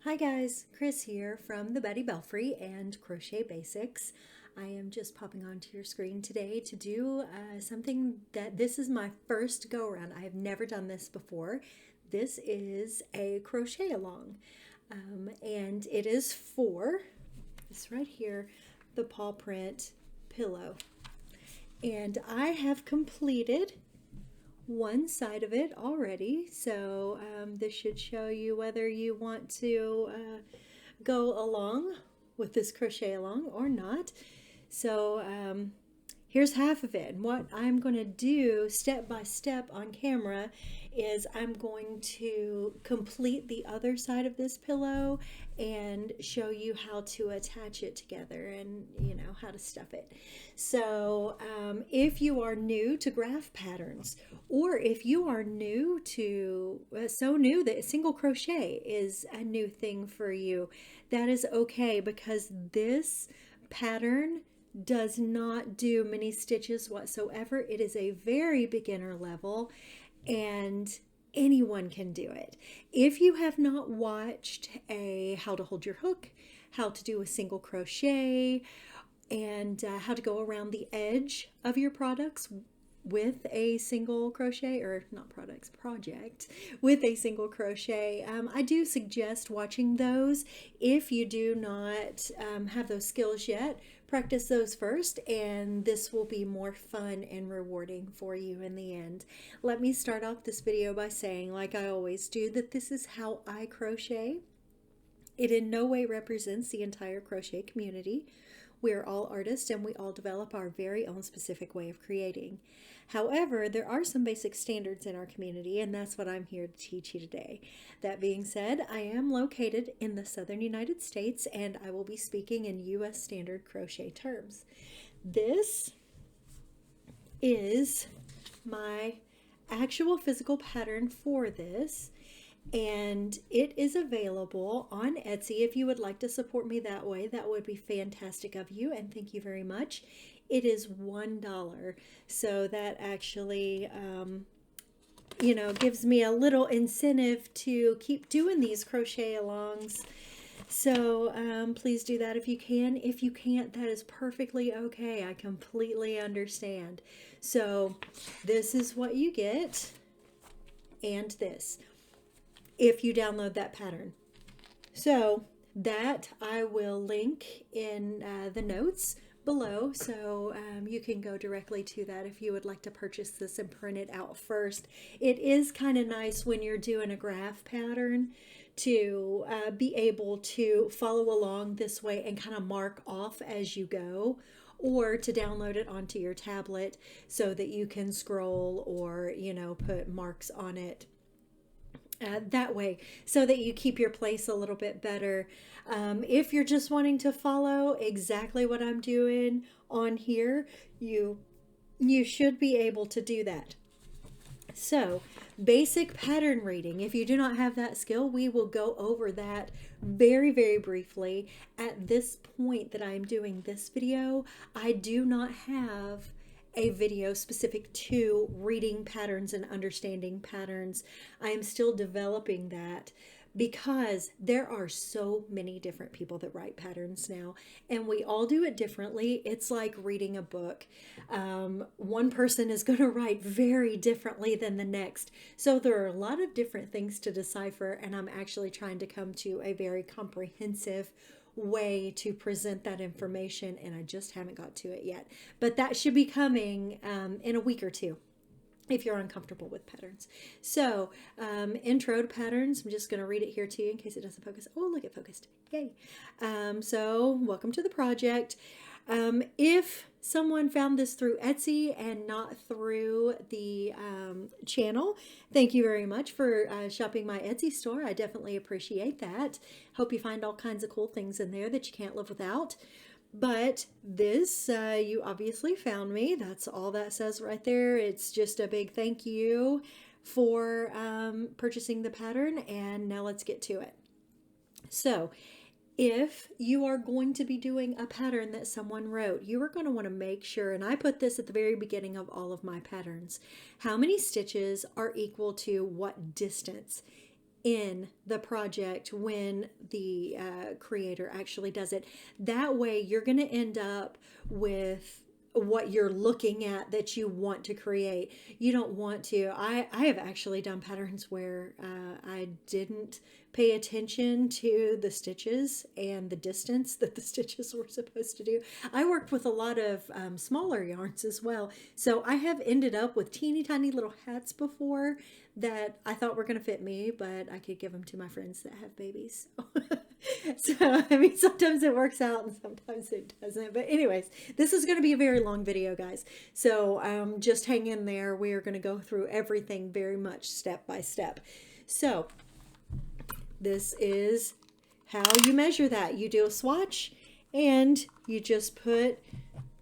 Hi guys, Chris here from the Betty Belfry and Crochet Basics. I am just popping onto your screen today to do something that this is my first go around. I have never done this before. This is a crochet along and it is for this right here, the Pawprint pillow. And I have completed one side of it already, so this should show you whether you want to go along with this crochet along or not. So here's half of it, and what I'm going to do step by step on camera is I'm going to complete the other side of this pillow and show you how to attach it together and how to stuff it. So if you are new to graph patterns, or if you are new to so new that single crochet is a new thing for you, that is okay, because this pattern does not do many stitches whatsoever. It is a very beginner level and anyone can do it. If you have not watched a how to hold your hook, how to do a single crochet, and how to go around the edge of your products with a single crochet, or not products, project with a single crochet, I do suggest watching those. If you do not have those skills yet, practice those first, and this will be more fun and rewarding for you in the end. Let me start off this video by saying, like I always do, that this is how I crochet. It in no way represents the entire crochet community. We are all artists and we all develop our very own specific way of creating. However, there are some basic standards in our community, and that's what I'm here to teach you today. That being said, I am located in the southern United States and I will be speaking in U.S. standard crochet terms. This is my actual physical pattern for this, and it is available on Etsy. If you would like to support me that way, that would be fantastic of you, and thank you very much. It is $1, so that actually gives me a little incentive to keep doing these crochet alongs. So please do that if you can. If you can't, that is perfectly okay. I completely understand. So this is what you get, and this, if you download that pattern. So that I will link in the notes below, so you can go directly to that if you would like to purchase this and print it out first. It is kind of nice when you're doing a graph pattern to be able to follow along this way and kind of mark off as you go, or to download it onto your tablet so that you can scroll or put marks on it that way, so that you keep your place a little bit better. If you're just wanting to follow exactly what I'm doing on here, you should be able to do that. So basic pattern reading, if you do not have that skill, we will go over that very, very briefly. At this point that I'm doing this video, I do not have a video specific to reading patterns and understanding patterns. I am still developing that, because there are so many different people that write patterns now, and we all do it differently. It's like reading a book. One person is going to write very differently than the next. So there are a lot of different things to decipher, and I'm actually trying to come to a very comprehensive way to present that information, and I just haven't got to it yet. But that should be coming in a week or two, if you're uncomfortable with patterns. So intro to patterns, I'm just going to read it here to you in case it doesn't focus. Oh, look, it focused. Yay. So welcome to the project. If someone found this through Etsy and not through the channel, thank you very much for shopping my Etsy store. I definitely appreciate that. Hope you find all kinds of cool things in there that you can't live without. But this, you obviously found me. That's all that says right there. It's just a big thank you for purchasing the pattern, and now let's get to it. So if you are going to be doing a pattern that someone wrote, you are going to want to make sure, and I put this at the very beginning of all of my patterns, how many stitches are equal to what distance in the project when the creator actually does it. That way you're going to end up with what you're looking at that you want to create. You don't want to. I have actually done patterns where I didn't pay attention to the stitches and the distance that the stitches were supposed to do. I worked with a lot of smaller yarns as well. So I have ended up with teeny tiny little hats before that I thought were going to fit me, but I could give them to my friends that have babies. So, I mean, sometimes it works out and sometimes it doesn't. But anyways, this is going to be a very long video, guys. So just hang in there. We are going to go through everything very much step by step. So this is how you measure that. You do a swatch and you just put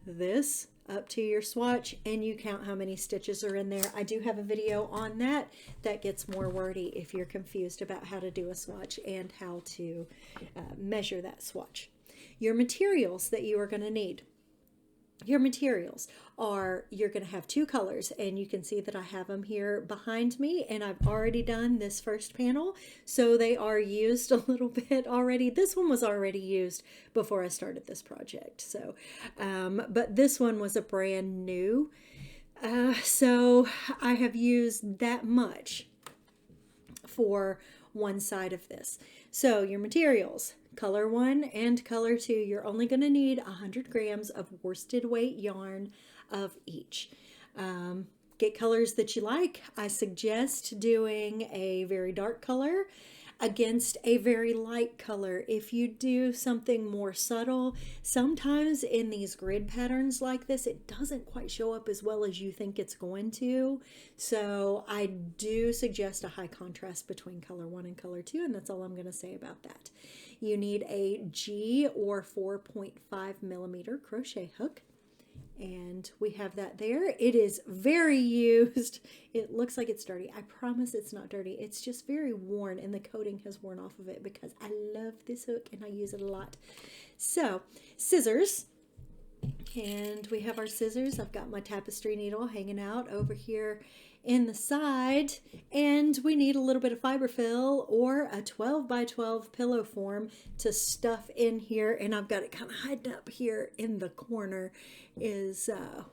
this up to your swatch and you count how many stitches are in there. I do have a video on that that gets more wordy if you're confused about how to do a swatch and how to measure that swatch. Your materials that you are going to need. Your materials are, you're going to have two colors, and you can see that I have them here behind me, and I've already done this first panel, so they are used a little bit already. This one was already used before I started this project, so but this one was a brand new, so I have used that much for one side of this. So your materials, color 1 and color 2, you're only going to need 100 grams of worsted weight yarn of each. Get colors that you like. I suggest doing a very dark color against a very light color. If you do something more subtle, sometimes in these grid patterns like this, it doesn't quite show up as well as you think it's going to. So I do suggest a high contrast between color 1 and color 2, and that's all I'm going to say about that. You need a G or 4.5 millimeter crochet hook. And we have that there. It is very used. It looks like it's dirty. I promise it's not dirty. It's just very worn, and the coating has worn off of it because I love this hook and I use it a lot. So, scissors. And we have our scissors. I've got my tapestry needle hanging out over here in the side, and we need a little bit of fiberfill or a 12 by 12 pillow form to stuff in here, and I've got it kind of hidden up here in the corner is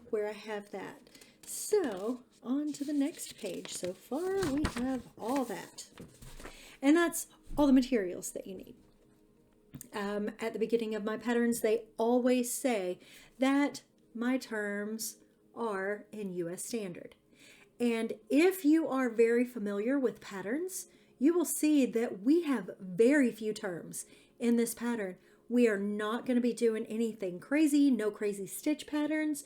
where I have that. So on to the next page. So far we have all that, and that's all the materials that you need. At the beginning of my patterns, they always say that my terms are in US standard. And if you are very familiar with patterns, you will see that we have very few terms in this pattern. We are not going to be doing anything crazy, no crazy stitch patterns,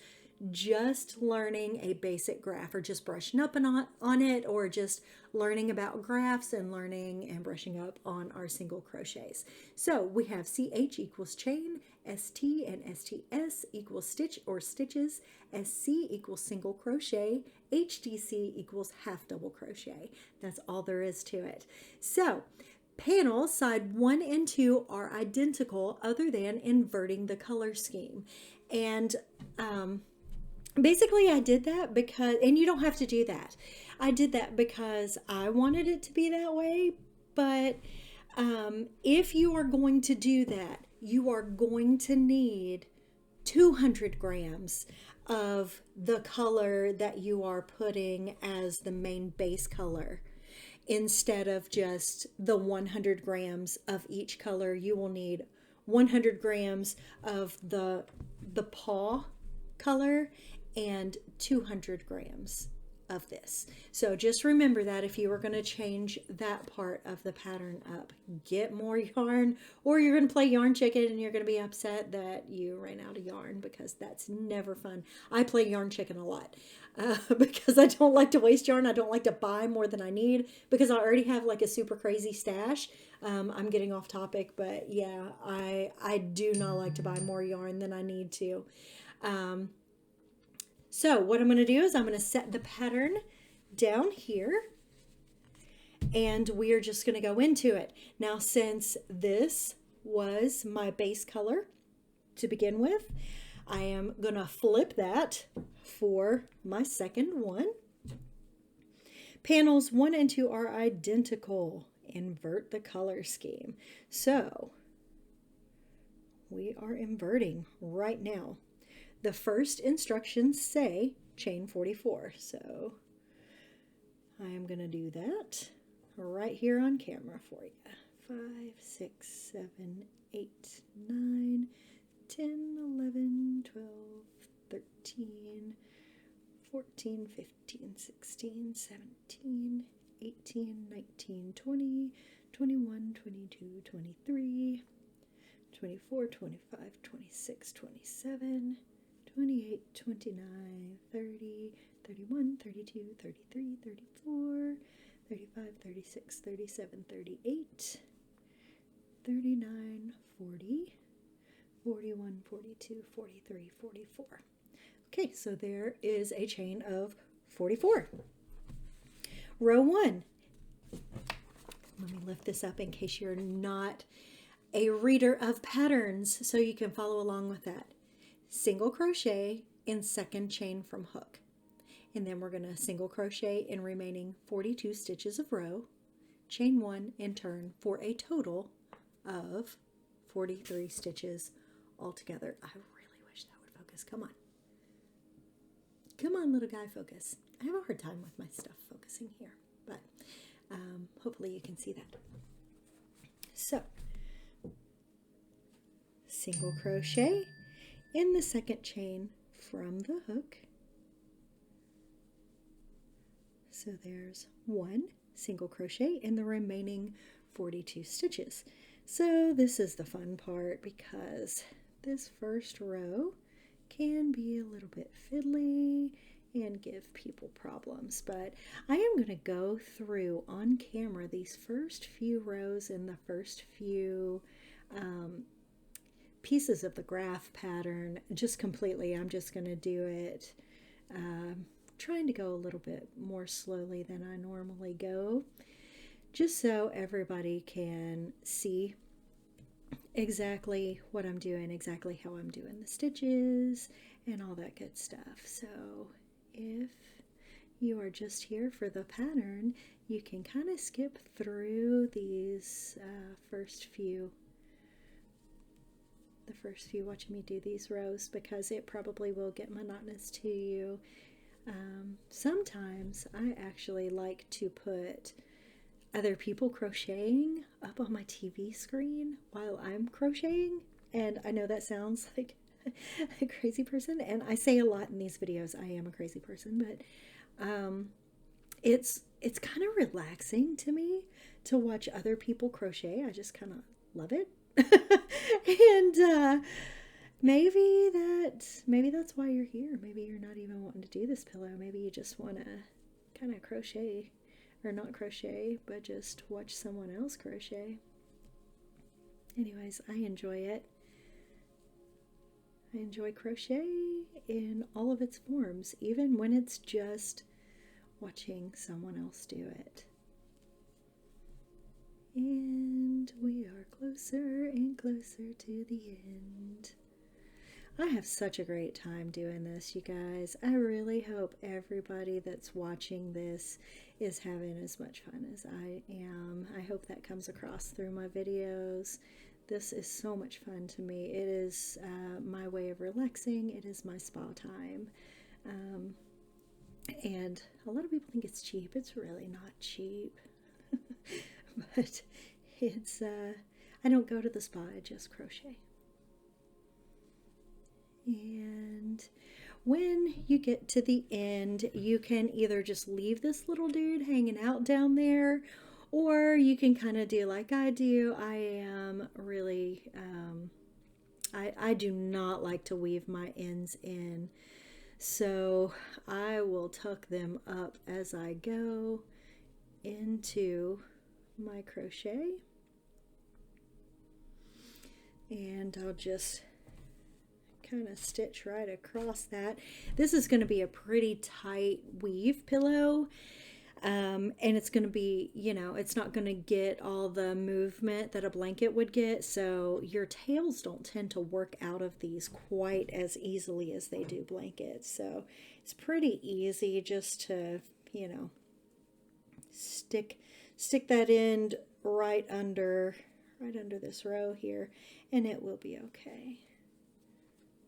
just learning a basic graph, or just brushing up on it, or just learning about graphs and learning and brushing up on our single crochets. So we have CH equals chain, ST and STS equals stitch or stitches, SC equals single crochet, HDC equals half double crochet. That's all there is to it. So panels side 1 and 2 are identical other than inverting the color scheme. And basically I did that because, and you don't have to do that. I did that because I wanted it to be that way, but if you are going to do that, you are going to need 200 grams of the color that you are putting as the main base color. Instead of just the 100 grams of each color, you will need 100 grams of the paw color and 200 grams of this. So just remember that if you are going to change that part of the pattern up, get more yarn, or you're going to play yarn chicken and you're going to be upset that you ran out of yarn, because that's never fun. I play yarn chicken a lot because I don't like to waste yarn. I don't like to buy more than I need because I already have like a super crazy stash. I'm getting off topic, but yeah, I do not like to buy more yarn than I need to. So what I'm going to do is I'm going to set the pattern down here, and we are just going to go into it. Now, since this was my base color to begin with, I am going to flip that for my second one. Panels 1 and 2 are identical, invert the color scheme. So we are inverting right now. The first instructions say chain 44. So I am going to do that right here on camera for you. 5, 6, 7, 8, 9, 10, 11, 12, 13, 14, 15, 16, 17, 18, 19, 20, 21, 22, 23, 24, 25, 26, 27, 28, 29, 30, 31, 32, 33, 34, 35, 36, 37, 38, 39, 40, 41, 42, 43, 44. Okay, so there is a chain of 44. Row 1. Let me lift this up in case you're not a reader of patterns so you can follow along with that. Single crochet in second chain from hook. And then we're going to single crochet in remaining 42 stitches of row, chain 1 and turn for a total of 43 stitches altogether. I really wish that would focus. Come on. Come on, little guy, focus. I have a hard time with my stuff focusing here, but hopefully you can see that. So, single crochet in the second chain from the hook. So there's 1 single crochet in the remaining 42 stitches. So this is the fun part because this first row can be a little bit fiddly and give people problems, but I am going to go through on camera these first few rows and the first few pieces of the graph pattern just completely. I'm just going to do it trying to go a little bit more slowly than I normally go, just so everybody can see exactly what I'm doing, exactly how I'm doing the stitches and all that good stuff. So if you are just here for the pattern, you can kind of skip through these first few watching me do these rows because it probably will get monotonous to you. Sometimes I actually like to put other people crocheting up on my TV screen while I'm crocheting, and I know that sounds like a crazy person, and I say a lot in these videos I am a crazy person, but it's kind of relaxing to me to watch other people crochet. I just kind of love it. And maybe that's why you're here. Maybe you're not even wanting to do this pillow. Maybe you just want to kind of crochet, or not crochet, but just watch someone else crochet. Anyways, I enjoy it. I enjoy crochet in all of its forms, even when it's just watching someone else do it. And we are closer and closer to the end. I have such a great time doing this, you guys. I really hope everybody that's watching this is having as much fun as I am. I hope that comes across through my videos. This is so much fun to me. It is my way of relaxing. It is my spa time. And a lot of people think it's cheap. It's really not cheap. But it's, I don't go to the spa, I just crochet. And when you get to the end, you can either just leave this little dude hanging out down there, or you can kind of do like I do. I am really, I do not like to weave my ends in, so I will tuck them up as I go into my crochet, and I'll just kind of stitch right across that. This is going to be a pretty tight weave pillow, and it's going to be, you know, it's not going to get all the movement that a blanket would get, so your tails don't tend to work out of these quite as easily as they do blankets. So it's pretty easy just to, you know, stick that end right under this row here, and it will be okay.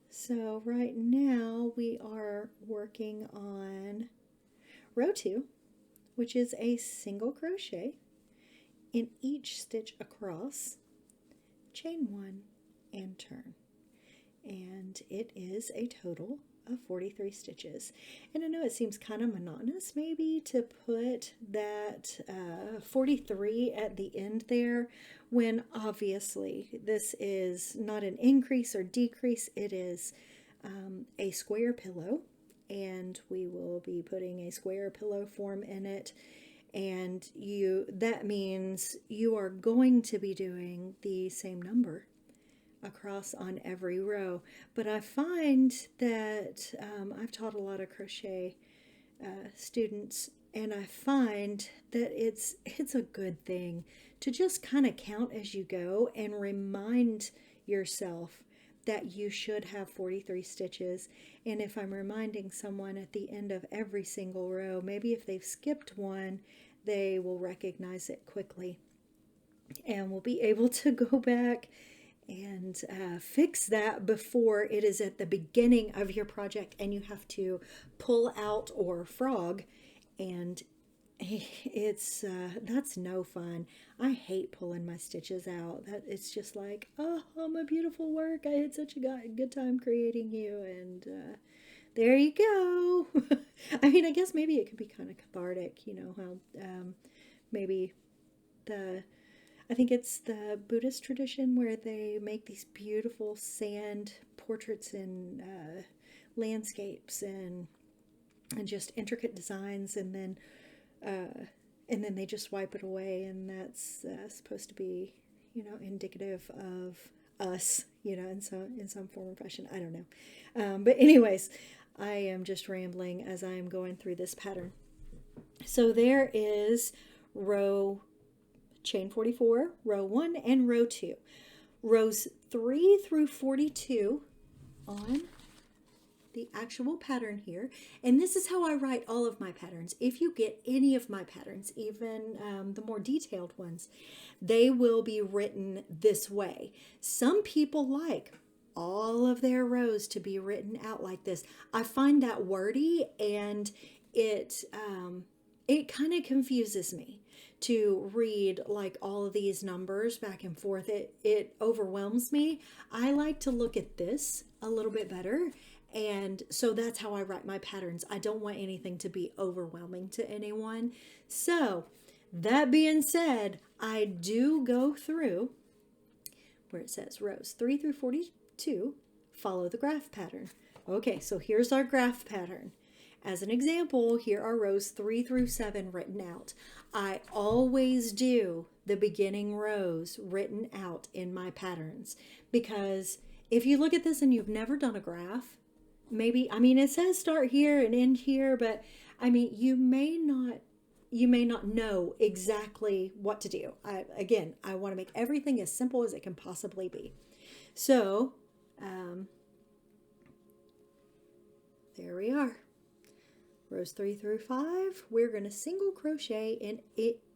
So right now we are working on row 2, which is a single crochet in each stitch across, chain 1 and turn. And it is a total of 43 stitches. And I know it seems kind of monotonous maybe to put that 43 at the end there, when obviously this is not an increase or decrease. It is a square pillow, and we will be putting a square pillow form in it. And that means you are going to be doing the same number across on every row. But I find that I've taught a lot of crochet students, and I find that it's a good thing to just kind of count as you go and remind yourself that you should have 43 stitches. And if I'm reminding someone at the end of every single row, maybe if they've skipped one, they will recognize it quickly and will be able to go back and fix that before it is at the beginning of your project and you have to pull out or frog, and it's that's no fun. I hate pulling my stitches out. It's just like, oh, my beautiful work, I had such a good time creating you, and there you go. I mean, I guess maybe it could be kind of cathartic, you know, how maybe I think it's the Buddhist tradition where they make these beautiful sand portraits and landscapes and just intricate designs, and then they just wipe it away, and that's supposed to be, you know, indicative of us, you know, in some form or fashion. I don't know, but anyways, I am just rambling as I am going through this pattern. So there is chain 44, row 1, and row 2. Rows 3 through 42 on the actual pattern here. And this is how I write all of my patterns. If you get any of my patterns, even the more detailed ones, they will be written this way. Some people like all of their rows to be written out like this. I find that wordy, and it kind of confuses me to read like all of these numbers back and forth. It overwhelms me. I like to look at this a little bit better, and so that's how I write my patterns. I don't want anything to be overwhelming to anyone. So that being said, I do go through where it says rows 3 through 42, follow the graph pattern. Okay, so here's our graph pattern. As an example, here are rows 3 through 7 written out. I always do the beginning rows written out in my patterns, because if you look at this and you've never done a graph, maybe, I mean, it says start here and end here, but I mean, you may not know exactly what to do. Again, I want to make everything as simple as it can possibly be. So, there we are. Rows 3 through 5, we're going to single crochet in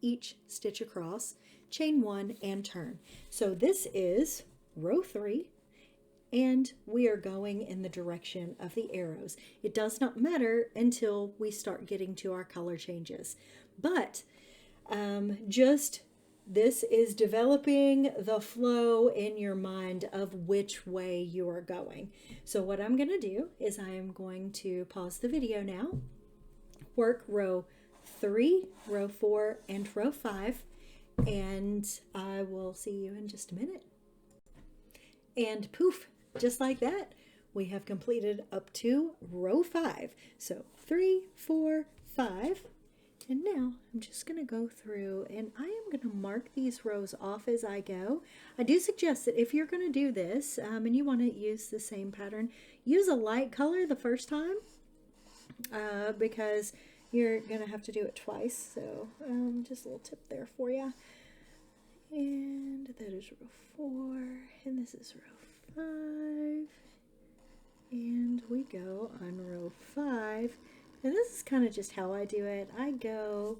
each stitch across, chain 1 and turn. So this is row 3, and we are going in the direction of the arrows. It does not matter until we start getting to our color changes. But this is developing the flow in your mind of which way you are going. So what I'm going to do is I am going to pause the video now, work row 3, row 4, and row 5, and I will see you in just a minute. And poof, just like that, we have completed up to row 5. So 3, 4, 5, and now I'm just going to go through and I am going to mark these rows off as I go. I do suggest that if you're going to do this and you want to use the same pattern, use a light color the first time, because you're going to have to do it twice. So just a little tip there for you. And that is row 4, and this is row 5, and we go on row 5, and this is kind of just how I do it. I go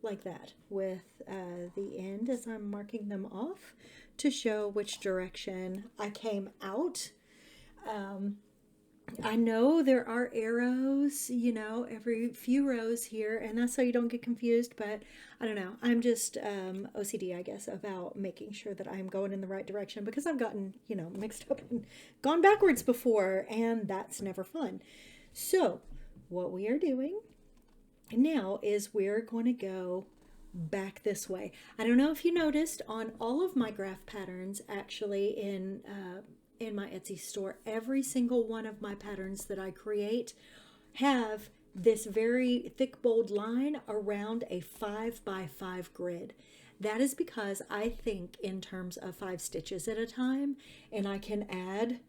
like that with the end as I'm marking them off to show which direction I came out. I know there are arrows, you know, every few rows here, and that's so you don't get confused, but I don't know. I'm just OCD, I guess, about making sure that I'm going in the right direction because I've gotten, you know, mixed up and gone backwards before, and that's never fun. So what we are doing now is we're going to go back this way. I don't know if you noticed on all of my graph patterns, actually, in my Etsy store, every single one of my patterns that I create have this very thick, bold line around a 5x5 grid. That is because I think in terms of 5 stitches at a time, and I can add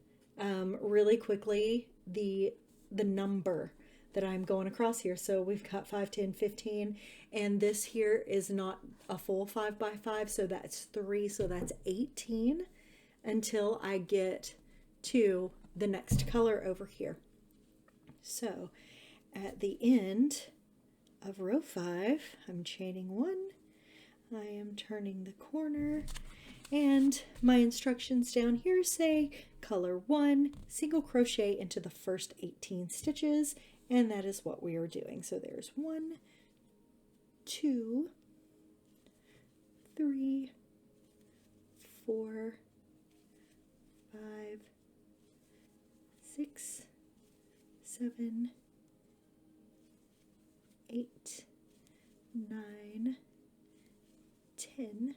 really quickly the number that I'm going across here. So we've got 5, 10, 15, and this here is not a full 5x5, so that's 3, so that's 18 until I get to the next color over here. So at the end of row 5, I'm chaining 1, I am turning the corner, and my instructions down here say color 1, single crochet into the first 18 stitches, and that is what we are doing. So there's 1, 2, 3, 4, 5, 6, 7, 8, 9, 10,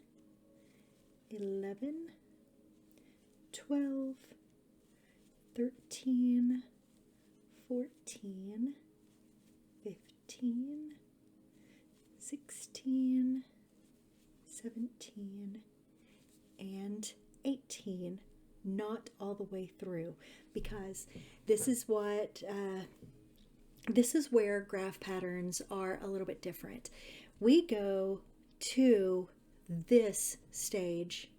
11, 12, 13, 14, 15, 16, 17, and 18. Not all the way through, because this is what this is where graph patterns are a little bit different. We go to this stage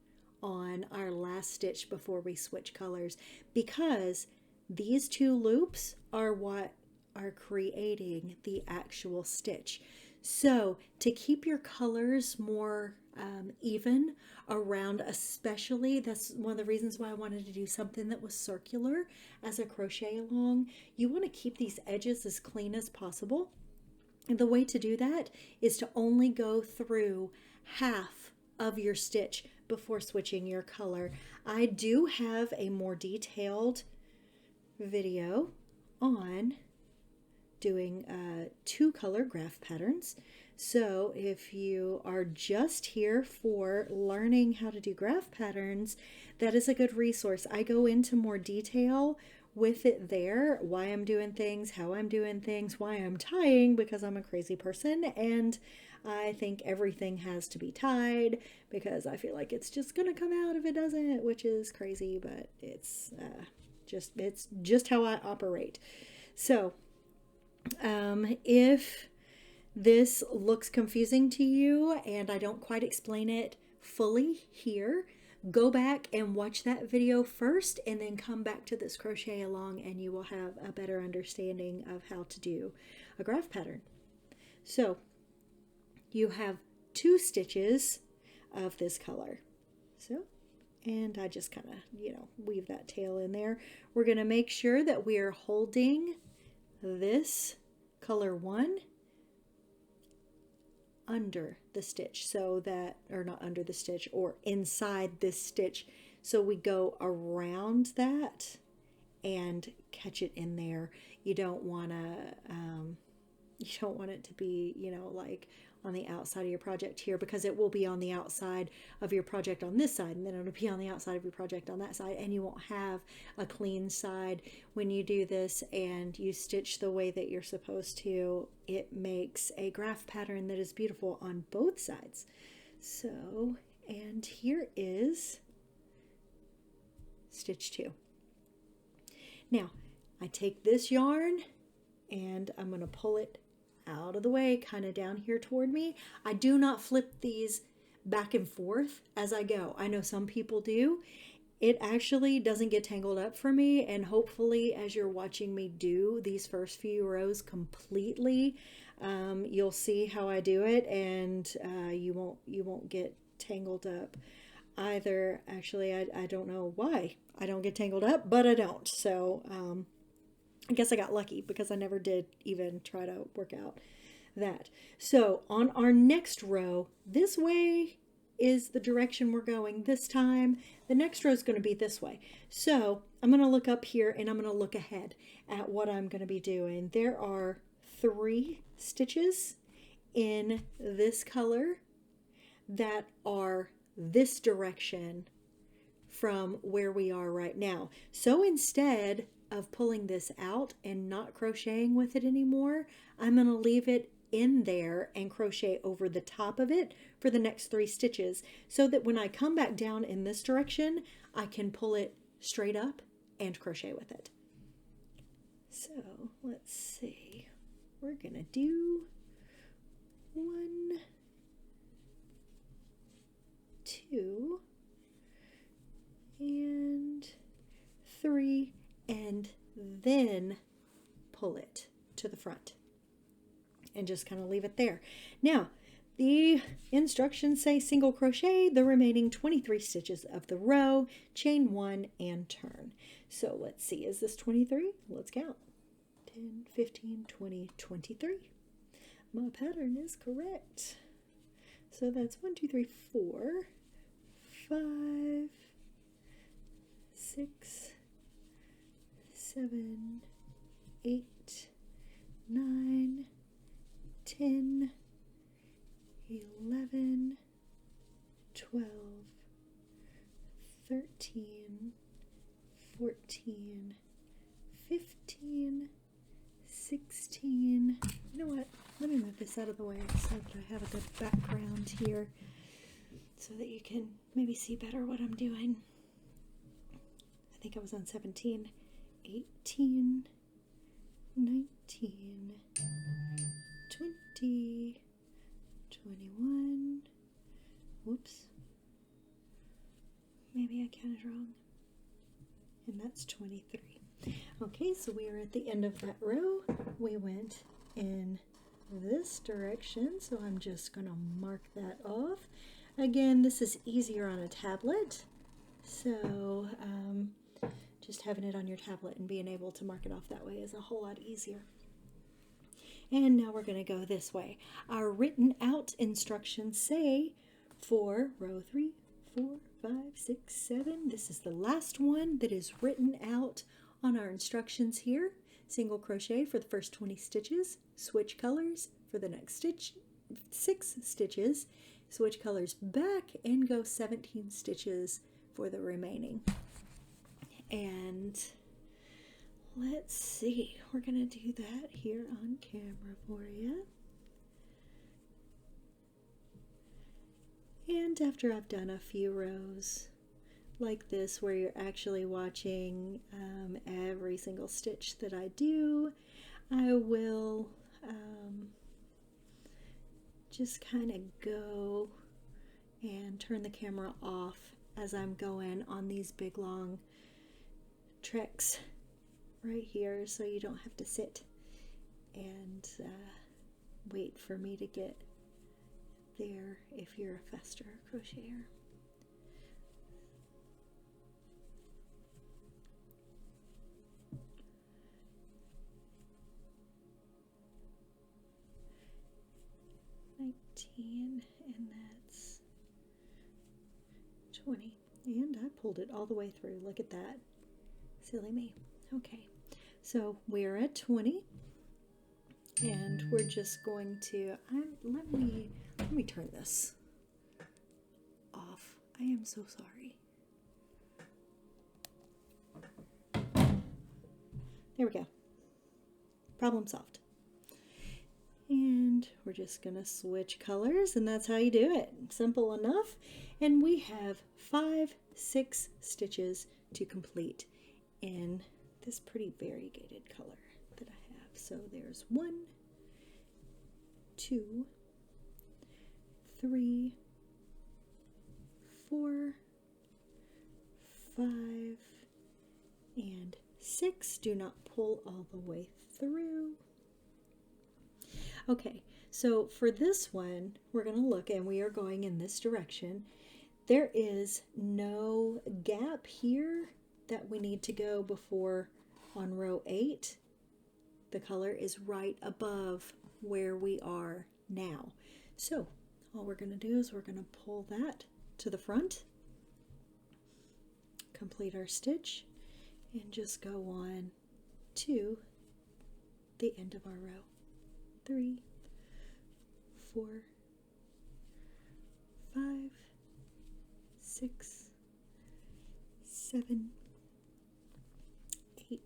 on our last stitch before we switch colors, because these 2 loops are what are creating the actual stitch. So to keep your colors more even around, especially, that's one of the reasons why I wanted to do something that was circular as a crochet along. You want to keep these edges as clean as possible. And the way to do that is to only go through half of your stitch before switching your color. I do have a more detailed video on doing 2 color graph patterns. So if you are just here for learning how to do graph patterns, that is a good resource. I go into more detail with it there, why I'm doing things, how I'm doing things, why I'm tying, because I'm a crazy person and I think everything has to be tied because I feel like it's just gonna come out if it doesn't, which is crazy, but it's just how I operate. So if this looks confusing to you and I don't quite explain it fully here, go back and watch that video first and then come back to this crochet along and you will have a better understanding of how to do a graph pattern. So you have 2 stitches of this color. So, and I just kind of, weave that tail in there. We're going to make sure that we are holding this color 1 under the stitch, so that, or not under the stitch, or inside this stitch, so we go around that and catch it in there. You don't want it to be, like on the outside of your project here, because it will be on the outside of your project on this side, and then it'll be on the outside of your project on that side, and you won't have a clean side. When you do this and you stitch the way that you're supposed to, it makes a graph pattern that is beautiful on both sides. So, and here is stitch 2. Now, I take this yarn and I'm going to pull it out of the way, kind of down here toward me. I do not flip these back and forth as I go. I know some people do, it actually doesn't get tangled up for me, and hopefully as you're watching me do these first few rows completely, you'll see how I do it, and you won't get tangled up either. Actually, I don't know why I don't get tangled up, but I don't. So I guess I got lucky because I never did even try to work out that. So on our next row, this way is the direction we're going this time. The next row is going to be this way. So I'm going to look up here and I'm going to look ahead at what I'm going to be doing. There are 3 stitches in this color that are this direction from where we are right now. So instead of pulling this out and not crocheting with it anymore, I'm going to leave it in there and crochet over the top of it for the next 3 stitches, so that when I come back down in this direction, I can pull it straight up and crochet with it. So let's see, we're gonna do 1, 2, and 3, and then pull it to the front and just kind of leave it there. Now, the instructions say single crochet the remaining 23 stitches of the row, chain 1 and turn. So let's see, is this 23? Let's count. 10, 15, 20, 23. My pattern is correct. So that's 1, 2, 3, 4, 5, 6, 7, 8, 9, 10, 11, 12, 13, 14, 15, 16. You know what? Let me move this out of the way so that I have a good background here so that you can maybe see better what I'm doing. I think I was on 17, 18, 19, 20, 21, whoops, maybe I counted wrong, and that's 23. Okay, so we are at the end of that row. We went in this direction, so I'm just going to mark that off. Again, this is easier on a tablet, so just having it on your tablet and being able to mark it off that way is a whole lot easier. And now we're going to go this way. Our written out instructions say for row 3, 4, 5, 6, 7. This is the last one that is written out on our instructions here. Single crochet for the first 20 stitches, switch colors for the next 6 stitches, switch colors back and go 17 stitches for the remaining. And let's see, we're going to do that here on camera for you. And after I've done a few rows like this where you're actually watching every single stitch that I do, I will just kind of go and turn the camera off as I'm going on these big long tricks right here, so you don't have to sit and wait for me to get there if you're a faster crocheter. And that's 20, and I pulled it all the way through. Look at that, silly me. Okay, so we're at 20, and we're just going to let me turn this off. I am so sorry. There we go, problem solved. And we're just going to switch colors, and that's how you do it. Simple enough. And we have 5, 6 stitches to complete in this pretty variegated color that I have. So there's 1, 2, 3, 4, 5, 6. Do not pull all the way through. Okay, so for this one, we're going to look, and we are going in this direction. There is no gap here that we need to go before on row 8. The color is right above where we are now. So all we're going to do is we're going to pull that to the front, complete our stitch, and just go on to the end of our row. 3, 4, 5, 6, 7, 8,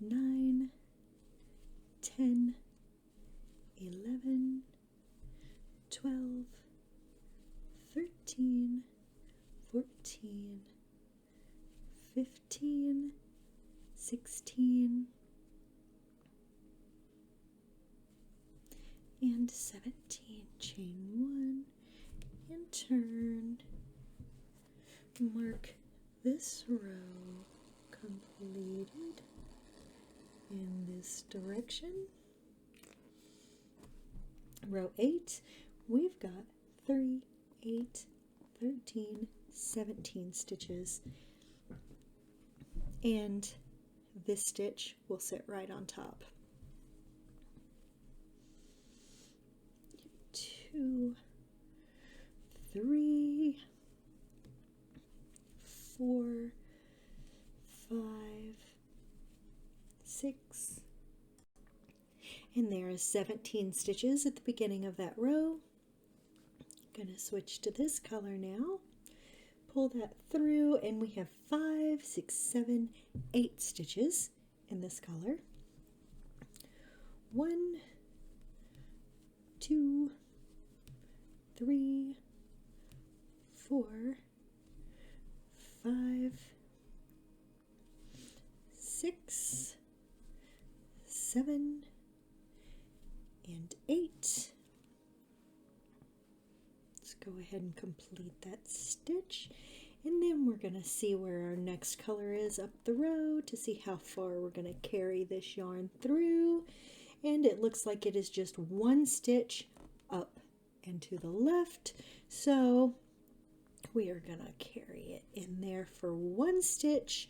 9, 10, 11, 12, 13, 14, 15, 16, and 17. Chain 1 and turn. Mark this row completed in this direction. Row 8, we've got 3, 8, 13, 17 stitches, and this stitch will sit right on top. 2, 3, 4, 5, 6, and there is 17 stitches at the beginning of that row. I'm going to switch to this color now. Pull that through, and we have 5, 6, 7, 8 stitches in this color. 1, 2, 3, 4, 5, 6, 7, and 8. Let's go ahead and complete that stitch, and then we're going to see where our next color is up the row to see how far we're going to carry this yarn through. And it looks like it is just one stitch up and to the left, so we are going to carry it in there for one stitch,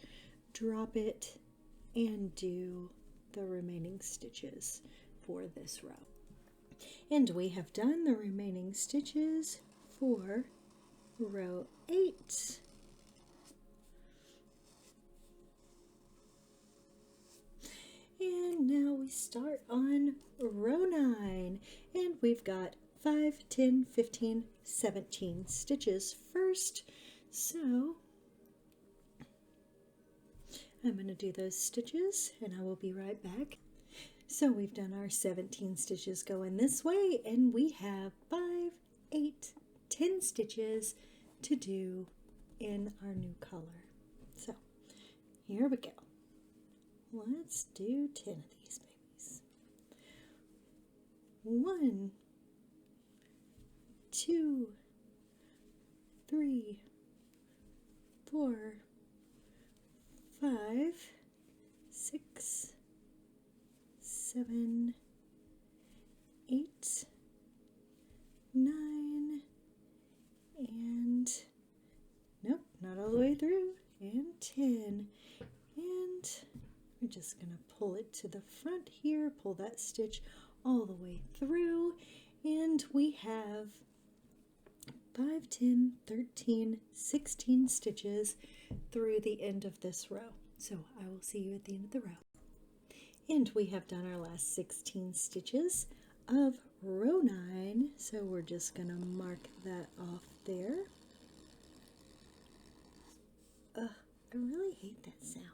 drop it, and do the remaining stitches for this row. And we have done the remaining stitches for row 8. And now we start on row 9, and we've got 5, 10, 15, 17 stitches first. So I'm going to do those stitches and I will be right back. So we've done our 17 stitches going this way, and we have 5, 8, 10 stitches to do in our new color. So here we go. Let's do 10 of these babies. 1, 2, 3, 4, 5, 6, 7, 8, 9, and nope, not all the way through, and 10. And we're just going to pull it to the front here, pull that stitch all the way through, and we have 5, 10, 13, 16 stitches through the end of this row. So I will see you at the end of the row. And we have done our last 16 stitches of row 9, so we're just going to mark that off there. I really hate that sound.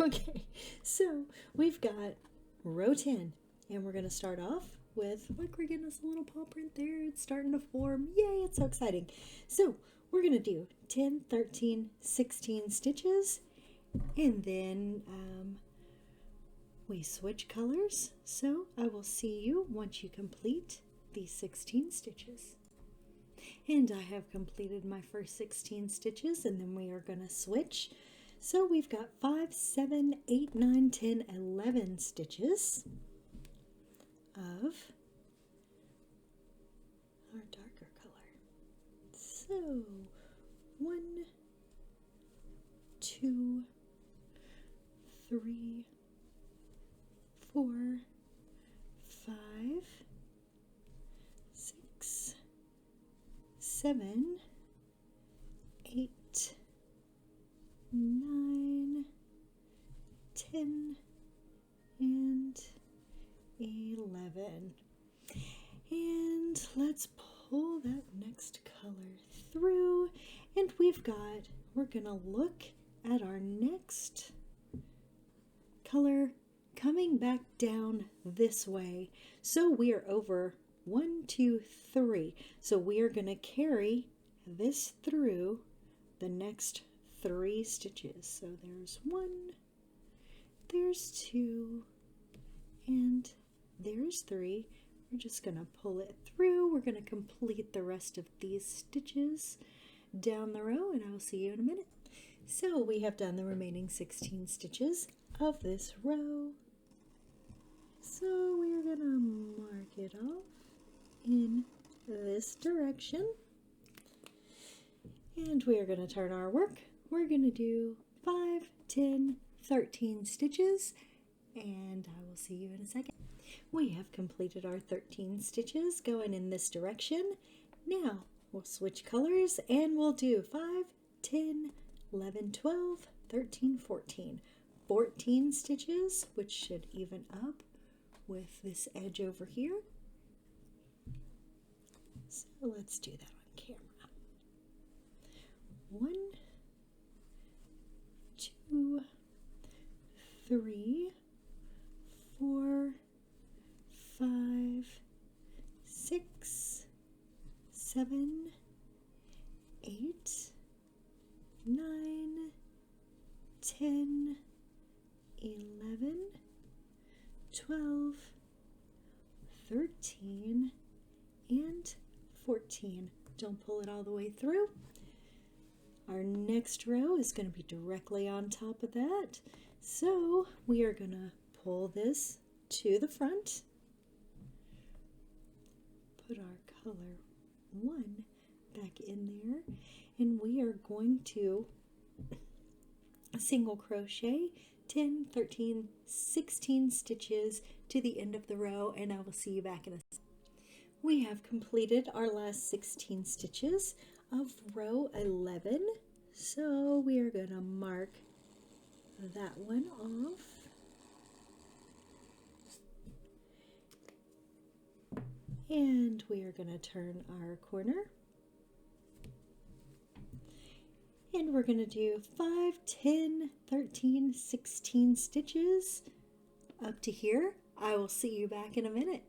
Okay, so we've got row 10, and we're going to start off with, look, we're getting us a little paw print there. It's starting to form. Yay, it's so exciting. So we're going to do 10, 13, 16 stitches, and then we switch colors. So I will see you once you complete these 16 stitches. And I have completed my first 16 stitches, and then we are going to switch. So we've got 5, 7, 8, 9, 10, 11 stitches of our darker color. So 1, 2, 3, 4, 5, 6, 7, 8, 9, 10, and 11. And let's pull that next color through, and we're gonna look at our next color coming back down this way. So we are over 1, 2, 3. So we are gonna carry this through the next 3 stitches. So there's 1, there's 2, and there's 3. We're just going to pull it through. We're going to complete the rest of these stitches down the row, and I will see you in a minute. So we have done the remaining 16 stitches of this row. So we're going to mark it off in this direction. And we are going to turn our work. We're going to do 5, 10, 13 stitches, and I will see you in a second. We have completed our 13 stitches going in this direction. Now we'll switch colors and we'll do 5, 10, 11, 12, 13, 14. 14 stitches, which should even up with this edge over here. So let's do that on camera. 1, 2, 3, 4, 5, 6, 7, 8, 9, 10, 11, 12, 13, and 14. Don't pull it all the way through. Our next row is going to be directly on top of that. So we are going to pull this to the front. Put our color 1 back in there, and we are going to single crochet 10, 13, 16 stitches to the end of the row, and I will see you back in a second. We have completed our last 16 stitches of row 11, so we are going to mark that one off. And we are going to turn our corner. And we're going to do 5, 10, 13, 16 stitches up to here. I will see you back in a minute.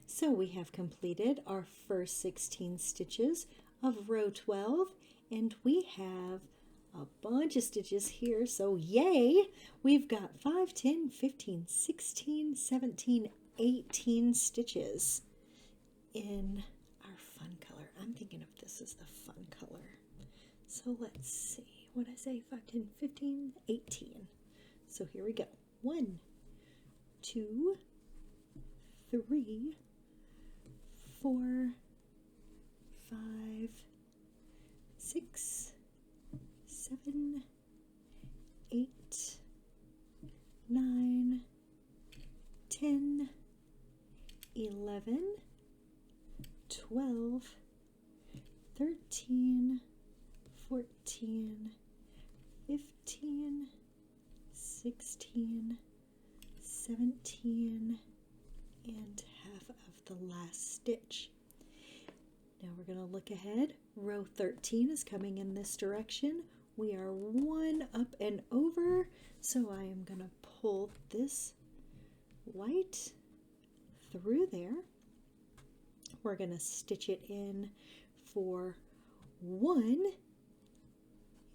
So we have completed our first 16 stitches of row 12, and we have a bunch of stitches here, so yay! We've got 5, 10, 15, 16, 17, 18 stitches in our fun color. I'm thinking of this as the fun color. So let's see, what I say, 5, 10, 15, 18. So here we go. 1, 2, 3, 4, 5, 6, 7, 8, 9, 10, 11, 12, 13, 14, 15, 16, 17, and half of the last stitch. Now we're going to look ahead. Row 13 is coming in this direction. We are 1 up and over, so I am going to pull this white through there. We're going to stitch it in for 1,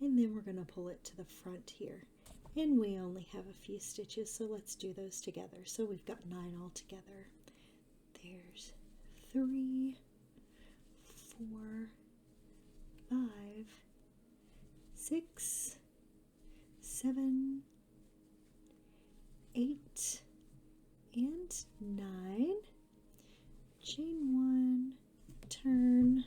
and then we're going to pull it to the front here. And we only have a few stitches, so let's do those together. So we've got 9 all together. There's 3, 4, 6, 7, 8, and 9. Chain 1, turn,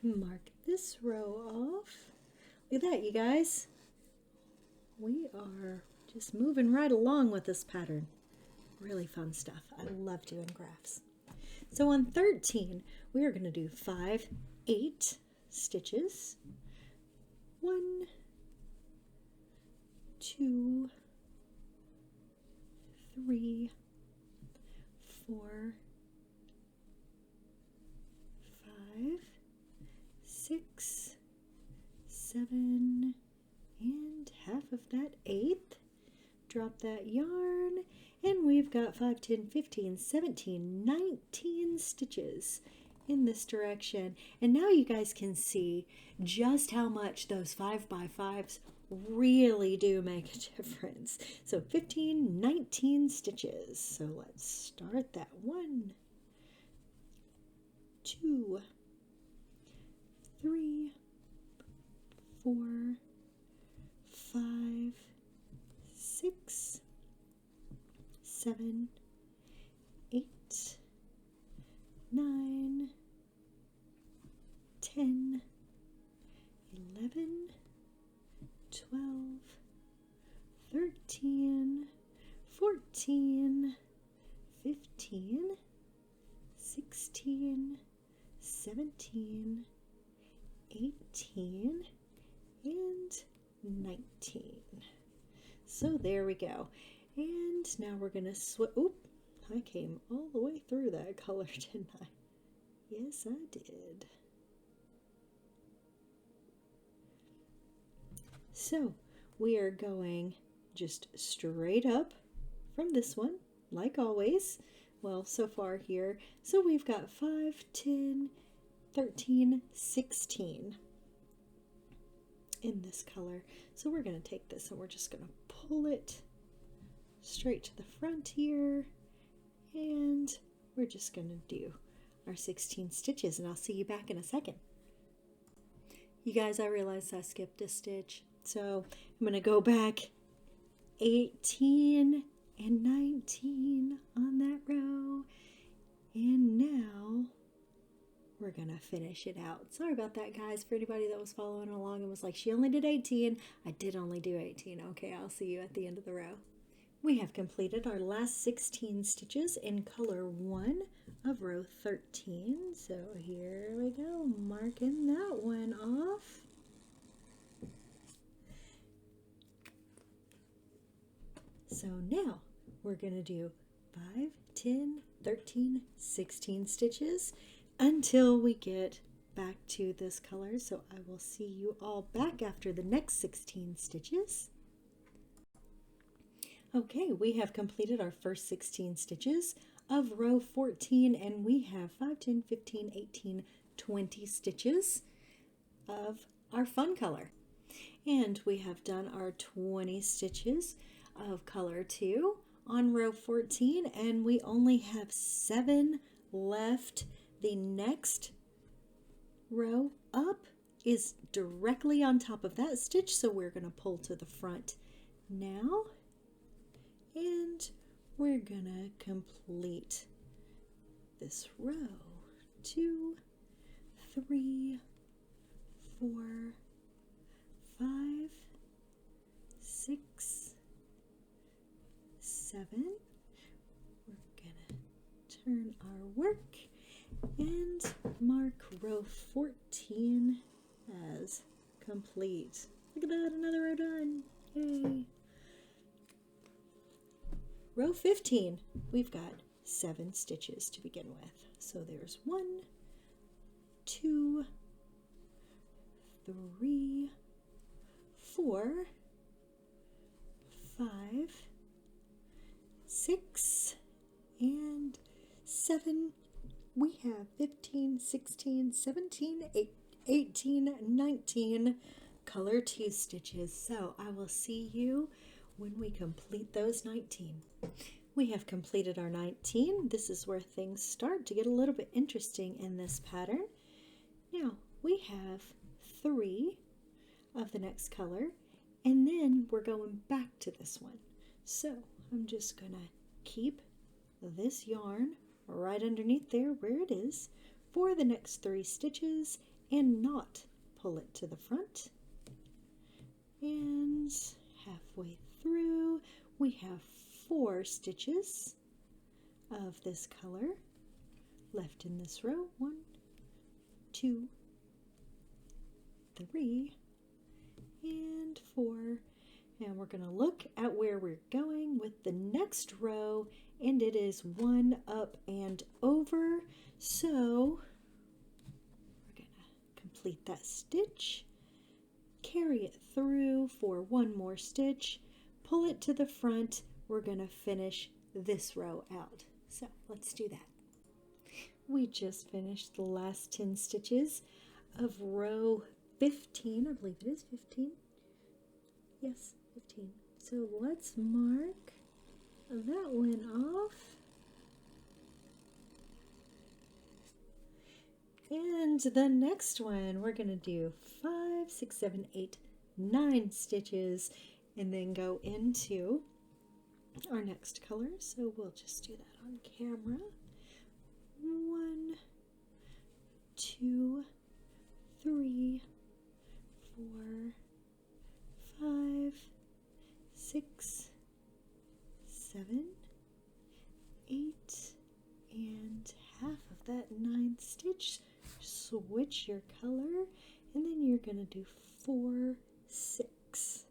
mark this row off. Look at that, you guys. We are just moving right along with this pattern. Really fun stuff. I love doing graphs. So on 13, we are going to do 5, 8 stitches. 1, 2, 3, 4, 5, 6, 7, and half of that 8th. Drop that yarn, and we've got 5, 10, 15, 17, 19 stitches in this direction. And now you guys can see just how much those 5x5s really do make a difference. So 15, 19 stitches. So let's start that. 1, 2, 3, 4, 5, 6, 7, 8, 9, 10, 11, 12, 13, 14, 15, 16, 17, 18, and 19. So there we go. And now we're going to switch. Oop, I came all the way through that color, didn't I? Yes, I did. So we are going just straight up from this one, like always. Well, so far here. So we've got 5, 10, 13, 16 in this color. So we're going to take this and we're just going to pull it straight to the front here, and we're just going to do our 16 stitches, and I'll see you back in a second. You guys, I realized I skipped a stitch, so I'm going to go back 18 and 19 on that row, and now we're going to finish it out. Sorry about that, guys, for anybody that was following along and was like, she only did 18. I did only do 18. Okay, I'll see you at the end of the row. We have completed our last 16 stitches in color 1 of row 13. So here we go, marking that one off. So now we're going to do 5, 10, 13, 16 stitches until we get back to this color. So I will see you all back after the next 16 stitches. Okay, we have completed our first 16 stitches of row 14, and we have 5, 10, 15, 18, 20 stitches of our fun color. And we have done our 20 stitches of color 2 on row 14, and we only have 7 left. The next row up is directly on top of that stitch, so we're going to pull to the front now. And we're gonna complete this row. 2, 3, 4, 5, 6, 7. We're gonna turn our work and mark row 14 as complete. Look at that, another row done. Yay! Row 15, we've got 7 stitches to begin with. So there's 1, 2, 3, 4, 5, 6, and 7. We have 15, 16, 17, 18, 19 color 2 stitches. So I will see you when we complete those 19. We have completed our 19. This is where things start to get a little bit interesting in this pattern. Now, we have 3 of the next color, and then we're going back to this one. So I'm just gonna keep this yarn right underneath there where it is for the next 3 stitches and not pull it to the front. And halfway through we have 4 stitches of this color left in this row. 1, 2, 3, and 4. And we're going to look at where we're going with the next row, and it is 1 up and over. So we're going to complete that stitch, carry it through for 1 more stitch, pull it to the front. We're going to finish this row out. So let's do that. We just finished the last 10 stitches of row 15. I believe it is 15. Yes, 15. So let's mark that one off. And the next one, we're going to do 5, 6, 7, 8, 9 stitches and then go into our next color. So we'll just do that on camera. 1, 2, 3, 4, 5, 6, 7, 8, and half of that 9th stitch. Switch your color, and then you're going to do 4, 6.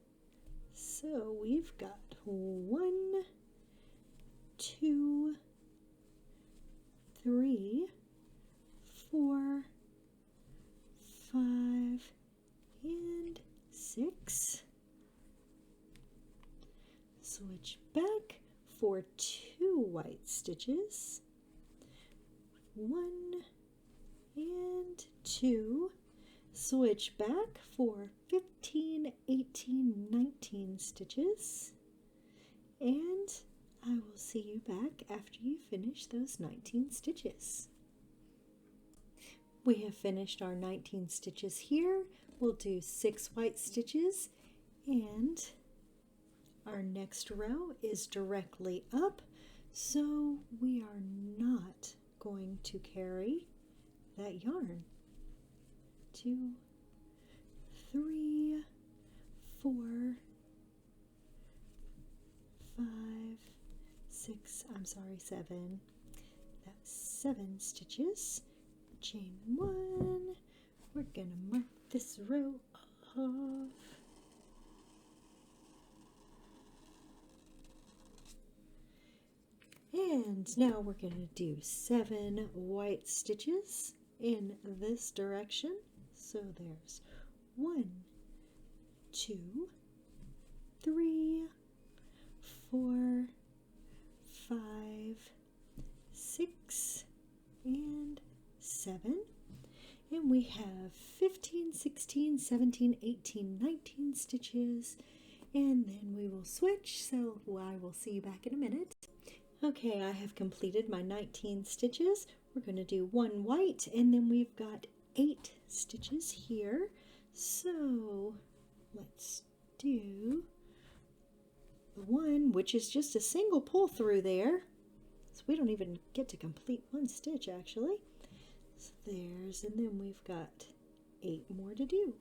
So we've got 1, 2, 3, 4, 5, and 6. Switch back for 2 white stitches. 1 and 2. Switch back for 15, 18, 19 stitches. And I will see you back after you finish those 19 stitches. We have finished our 19 stitches here. We'll do 6 white stitches, and our next row is directly up, so we are not going to carry that yarn. 2, 3, 4, 5, 6, 7. That's 7 stitches. Chain 1. We're gonna mark this row off. And now we're going to do 7 white stitches in this direction. So there's 1, 2, 3, 4, 5, 6, and 7. And we have 15, 16, 17, 18, 19 stitches. And then we will switch, so I will see you back in a minute. Okay, I have completed my 19 stitches. We're going to do 1 white, and then we've got 8 stitches here. So let's do the one, which is just a single pull through there. So we don't even get to complete 1 stitch actually. So there's, and then we've got 8 more to do.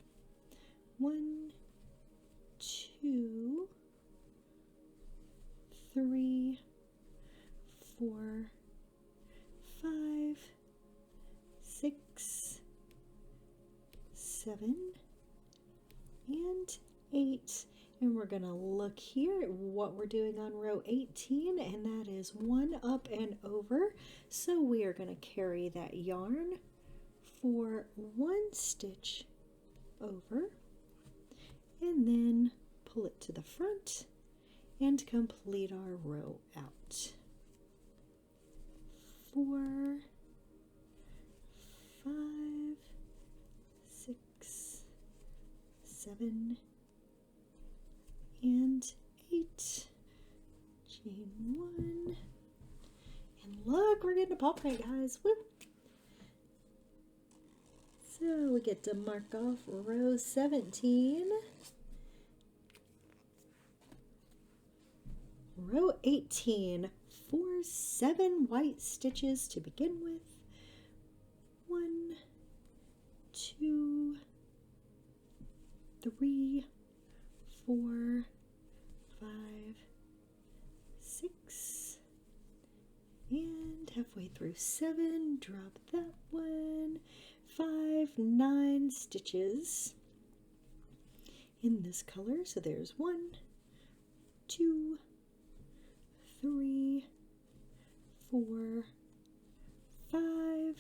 1, 2, 3, 4, 5, 6, 7, and 8. And we're going to look here at what we're doing on row 18, and that is 1 up and over. So we are going to carry that yarn for 1 stitch over, and then pull it to the front and complete our row out. 4, 5, 6, 7, and 8. Chain 1. And look, we're getting a Pawprint, guys. Woo! So we get to mark off row 17. Row 18, 7 white stitches to begin with. 1, 2, 3, 4, 5, 6, and halfway through 7, drop that one. 5, 9 stitches in this color. So there's 1, 2, 3, 4, 5,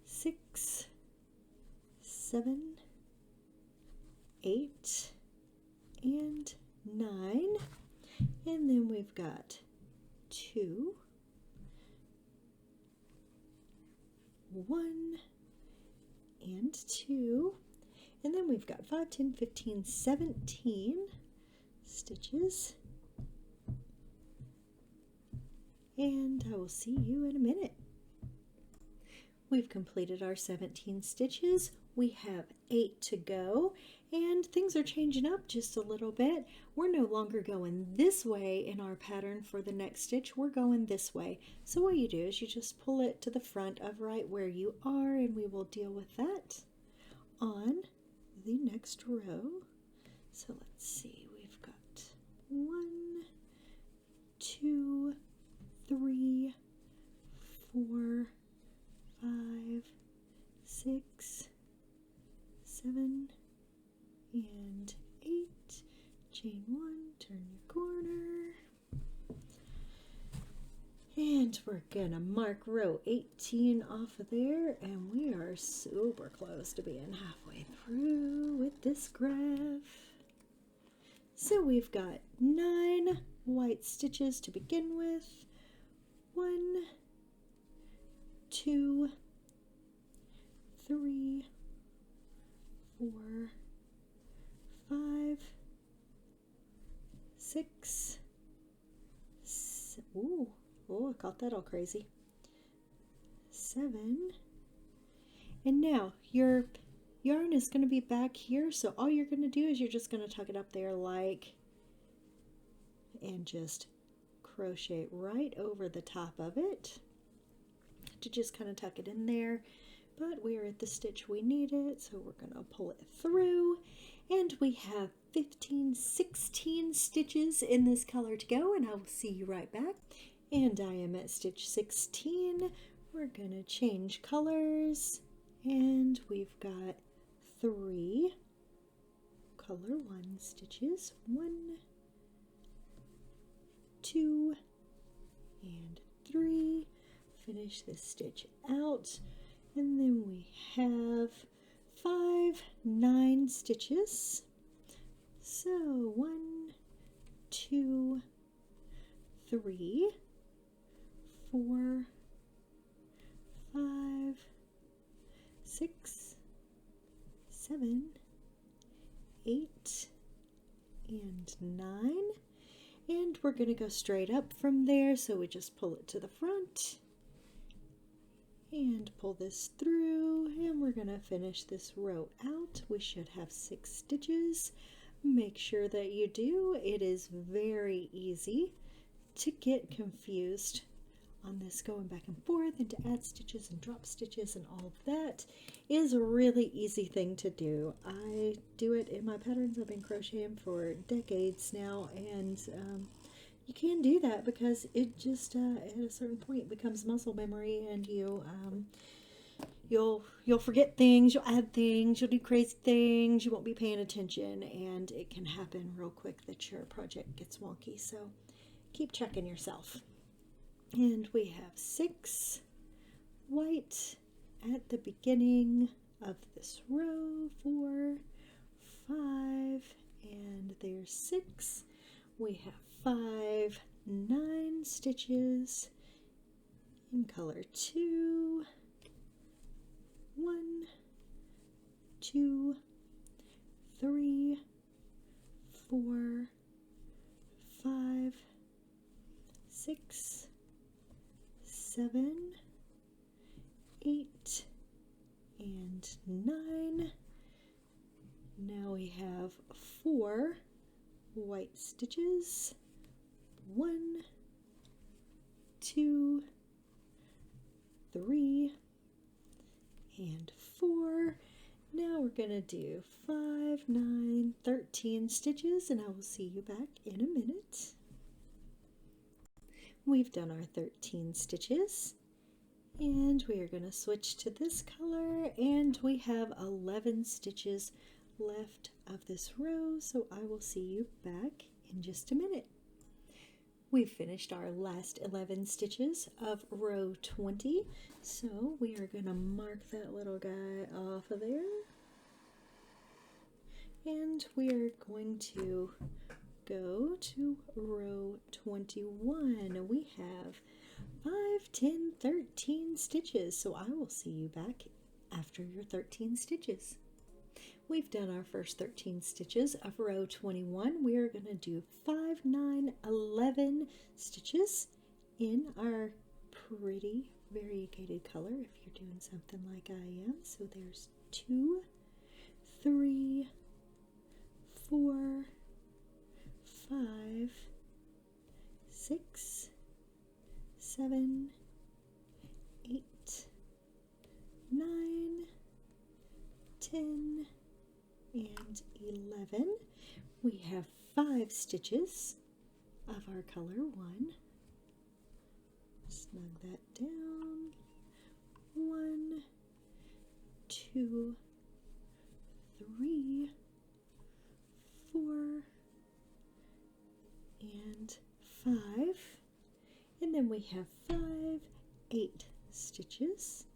6, 7, 8, and 9. And then we've got 2, 1, and 2. And then we've got 5, 10, 15, 17 stitches. And I will see you in a minute. We've completed our 17 stitches. We have 8 to go, and things are changing up just a little bit. We're no longer going this way in our pattern for the next stitch. We're going this way. So what you do is you just pull it to the front of right where you are, and we will deal with that on the next row. So let's see, we've got 1, 2, 3, 4, 5, 6, 7, and 8. Chain 1, turn your corner. And we're gonna mark row 18 off of there, and we are super close to being halfway through with this graph. So we've got 9 white stitches to begin with. 1, 2, 3, 4, 5, 6, 7. Ooh, oh, I caught that all crazy. 7. And now your yarn is going to be back here, so all you're going to do is you're just going to tuck it up there and just crochet right over the top of it to just kind of tuck it in there. But we are at the stitch we need it, so we're going to pull it through, and we have 15, 16 stitches in this color to go, and I will see you right back. And I am at stitch 16. We're going to change colors, and we've got 3 color 1 stitches. 1, 2, and 3. Finish this stitch out, and then we have 5, 9 stitches. So 1, 2, 3, 4, 5, 6, 7, 8, and 9. And we're going to go straight up from there, so we just pull it to the front and pull this through, and we're going to finish this row out. We should have 6 stitches. Make sure that you do. It is very easy to get confused on this going back and forth, and to add stitches and drop stitches and all of that is a really easy thing to do. I do it in my patterns. I've been crocheting for decades now, and you can do that because it just at a certain point becomes muscle memory, and you'll forget things, you'll add things, you'll do crazy things, you won't be paying attention, and it can happen real quick that your project gets wonky. So keep checking yourself. And we have 6 white at the beginning of this row. 4, 5, and there's 6. We have 5, 9 stitches in color 2. 1, 2, 3, 4, 5, 6, 7, 8, and and 9. Now we have 4 white stitches. 1, 2, 3, and 4. Now we're going to do 5, 9, 13 stitches, and I will see you back in a minute. We've done our 13 stitches, and we are going to switch to this color, and we have 11 stitches left of this row, so I will see you back in just a minute. We've finished our last 11 stitches of row 20, so we are going to mark that little guy off of there, and we are going to go to row 21. We have 5, 10, 13 stitches, so I will see you back after your 13 stitches. We've done our first 13 stitches of row 21. We are going to do 5, 9, 11 stitches in our pretty variegated color if you're doing something like I am. So there's 2, 3, 4, 5, 6, 7, 8, 9, 10, and 11. We have 5 stitches of our color 1. Snug that down. 1, 2, 3, 4, and 5. And then we have 5, 8 stitches.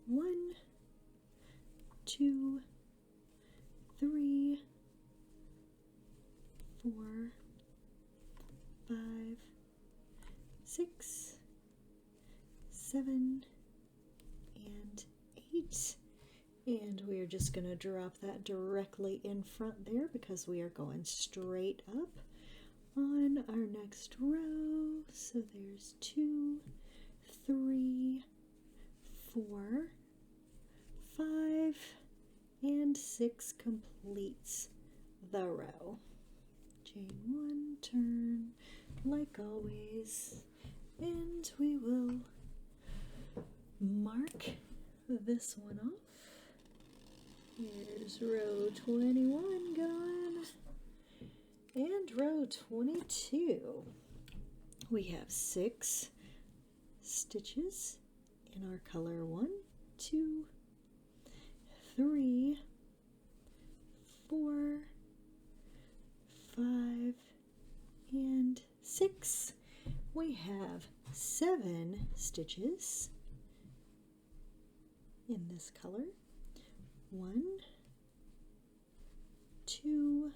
1, 2, 3, 4, 5, 6, 7, and 8. And we are just going to drop that directly in front there because we are going straight up on our next row. So there's 2, 3, 4, 5, and 6 completes the row. Chain 1, turn like always, and we will mark this one off. Here's row 21 gone, and row 22. We have 6 stitches in our color 1, 2, 3, 4, 5, and 6. We have 7 stitches in this color. 1, 2,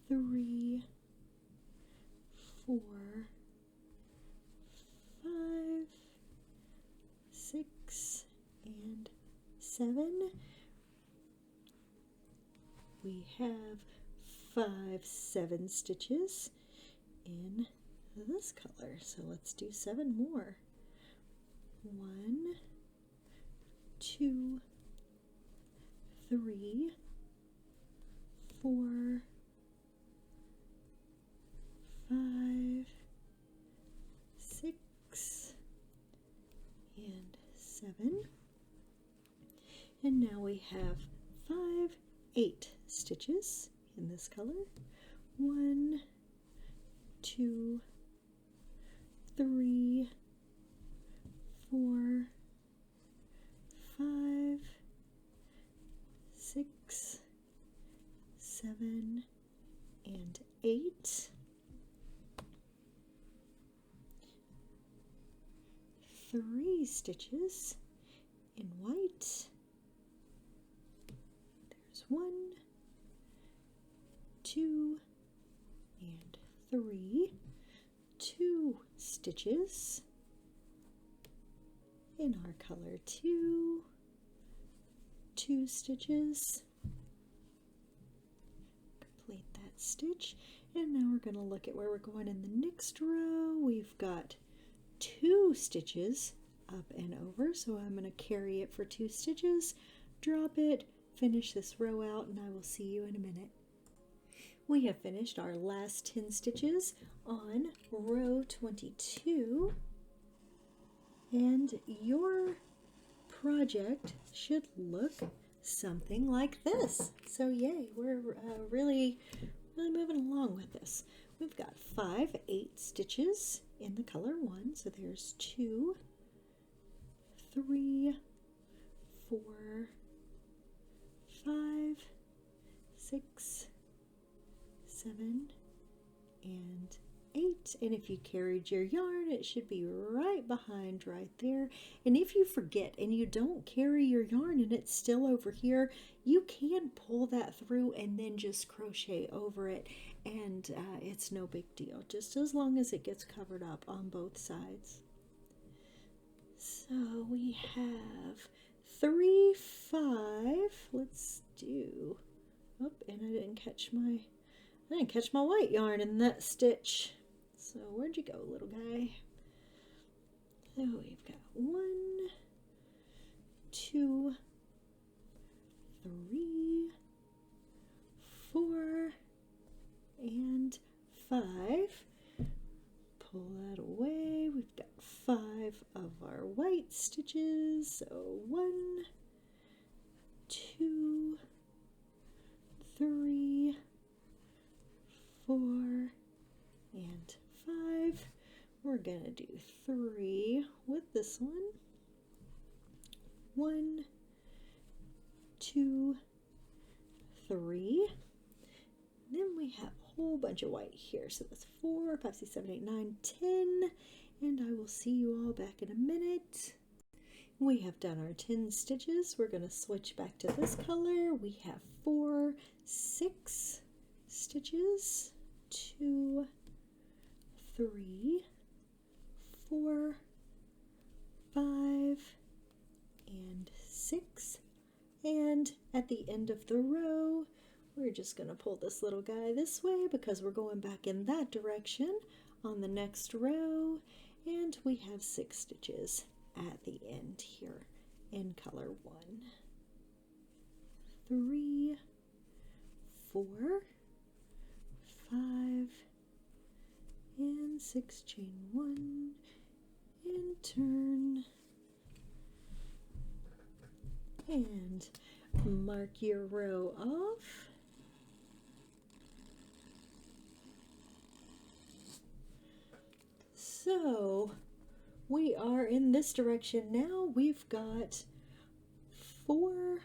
3, 4, 5, 6, and 7. We have 7 stitches in this color, so let's do 7 more. 1, 2, 3, 4, 5, 6, and 7. And now we have 8 stitches in this color. 1, 2, 3, 4, 5, 6, 7, and 8. 3 stitches in white. There's 1, 2, and 3. 2 stitches in our color 2. 2 stitches. Complete that stitch. And now we're going to look at where we're going in the next row. We've got 2 stitches up and over. So I'm going to carry it for 2 stitches, drop it, finish this row out, and I will see you in a minute. We have finished our last 10 stitches on row 22, and your project should look something like this. So yay, we're really moving along with this. We've got 5 8 stitches in the color 1, so there's 2, 3, 4, 5, 6, 7, and 8. And if you carried your yarn, it should be right behind right there. And if you forget and you don't carry your yarn and it's still over here, you can pull that through and then just crochet over it, and it's no big deal, just as long as it gets covered up on both sides. So we have 3, 5. Let's do, oh, and I didn't catch my white yarn in that stitch. So where'd you go, little guy? So we've got 1, 2, 3, 4, and 5. Pull that away. We've got 5 of our white stitches. So 1, 2, 3, 4, and 5. We're gonna do 3 with this one. 1, 2, 3. Then we have a whole bunch of white here. So that's 4, 5, 6, 7, 8, 9, 10. And I will see you all back in a minute. We have done our 10 stitches. We're going to switch back to this color. We have 4, 6 stitches. 2, 3, 4, 5, and 6. And at the end of the row, we're just going to pull this little guy this way because we're going back in that direction on the next row. And we have 6 stitches at the end here in color 1. 3, 4, 5, and 6, chain 1, and turn, and mark your row off. So we are in this direction now. We've got 4,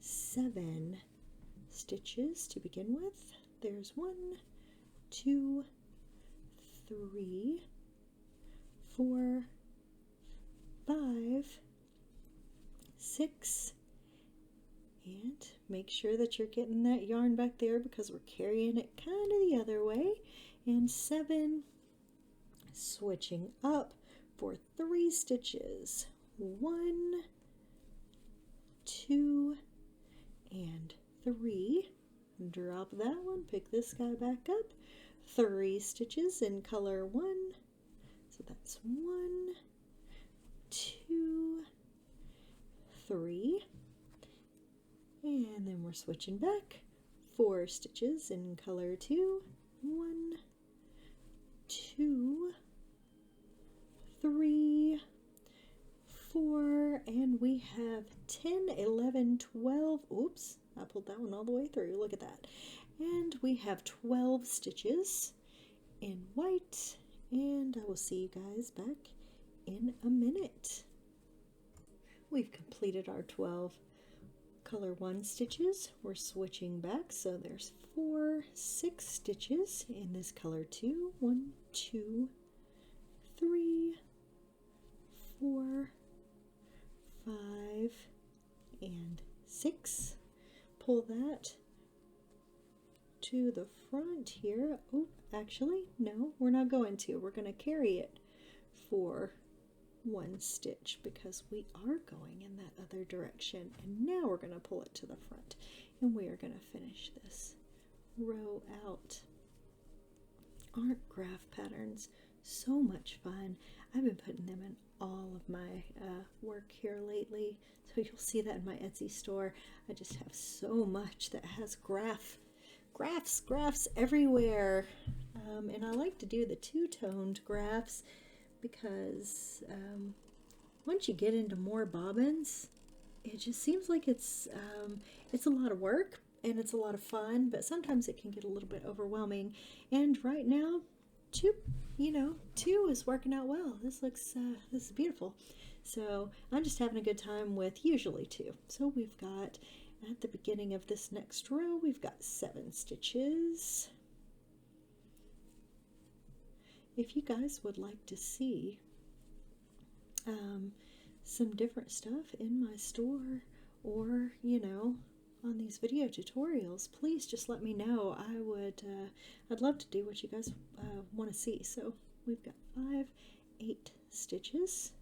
7 stitches to begin with. There's 1, 2, 3, 4, 5, 6, and make sure that you're getting that yarn back there because we're carrying it kind of the other way, and 7, switching up for 3 stitches. 1, 2, and 3. Drop that one, pick this guy back up. 3 stitches in color 1. So that's 1, 2, 3. And then we're switching back. 4 stitches in color 2. 1, 2, 3, 4, and we have 10, 11, 12. Oops, I pulled that one all the way through. Look at that. And we have 12 stitches in white, and I will see you guys back in a minute. We've completed our 12 color 1 stitches. We're switching back, so there's 4, 6 stitches in this color 2. 1, 2, 3, 4, 5, and 6. Pull that to the front here. Oh, actually, no, we're not going to. We're going to carry it for 1 stitch because we are going in that other direction. And now we're going to pull it to the front, and we are going to finish this row out. Aren't graph patterns so much fun? I've been putting them in all of my work here lately. So you'll see that in my Etsy store. I just have so much that has graphs everywhere. And I like to do the two-toned graphs because once you get into more bobbins, it just seems like it's a lot of work and it's a lot of fun, but sometimes it can get a little bit overwhelming. And right now, two is working out well. This is beautiful. So I'm just having a good time with usually 2. So we've got, at the beginning of this next row, we've got 7 stitches. If you guys would like to see some different stuff in my store, or on these video tutorials, please just let me know. I'd love to do what you guys want to see. So we've got 8 stitches.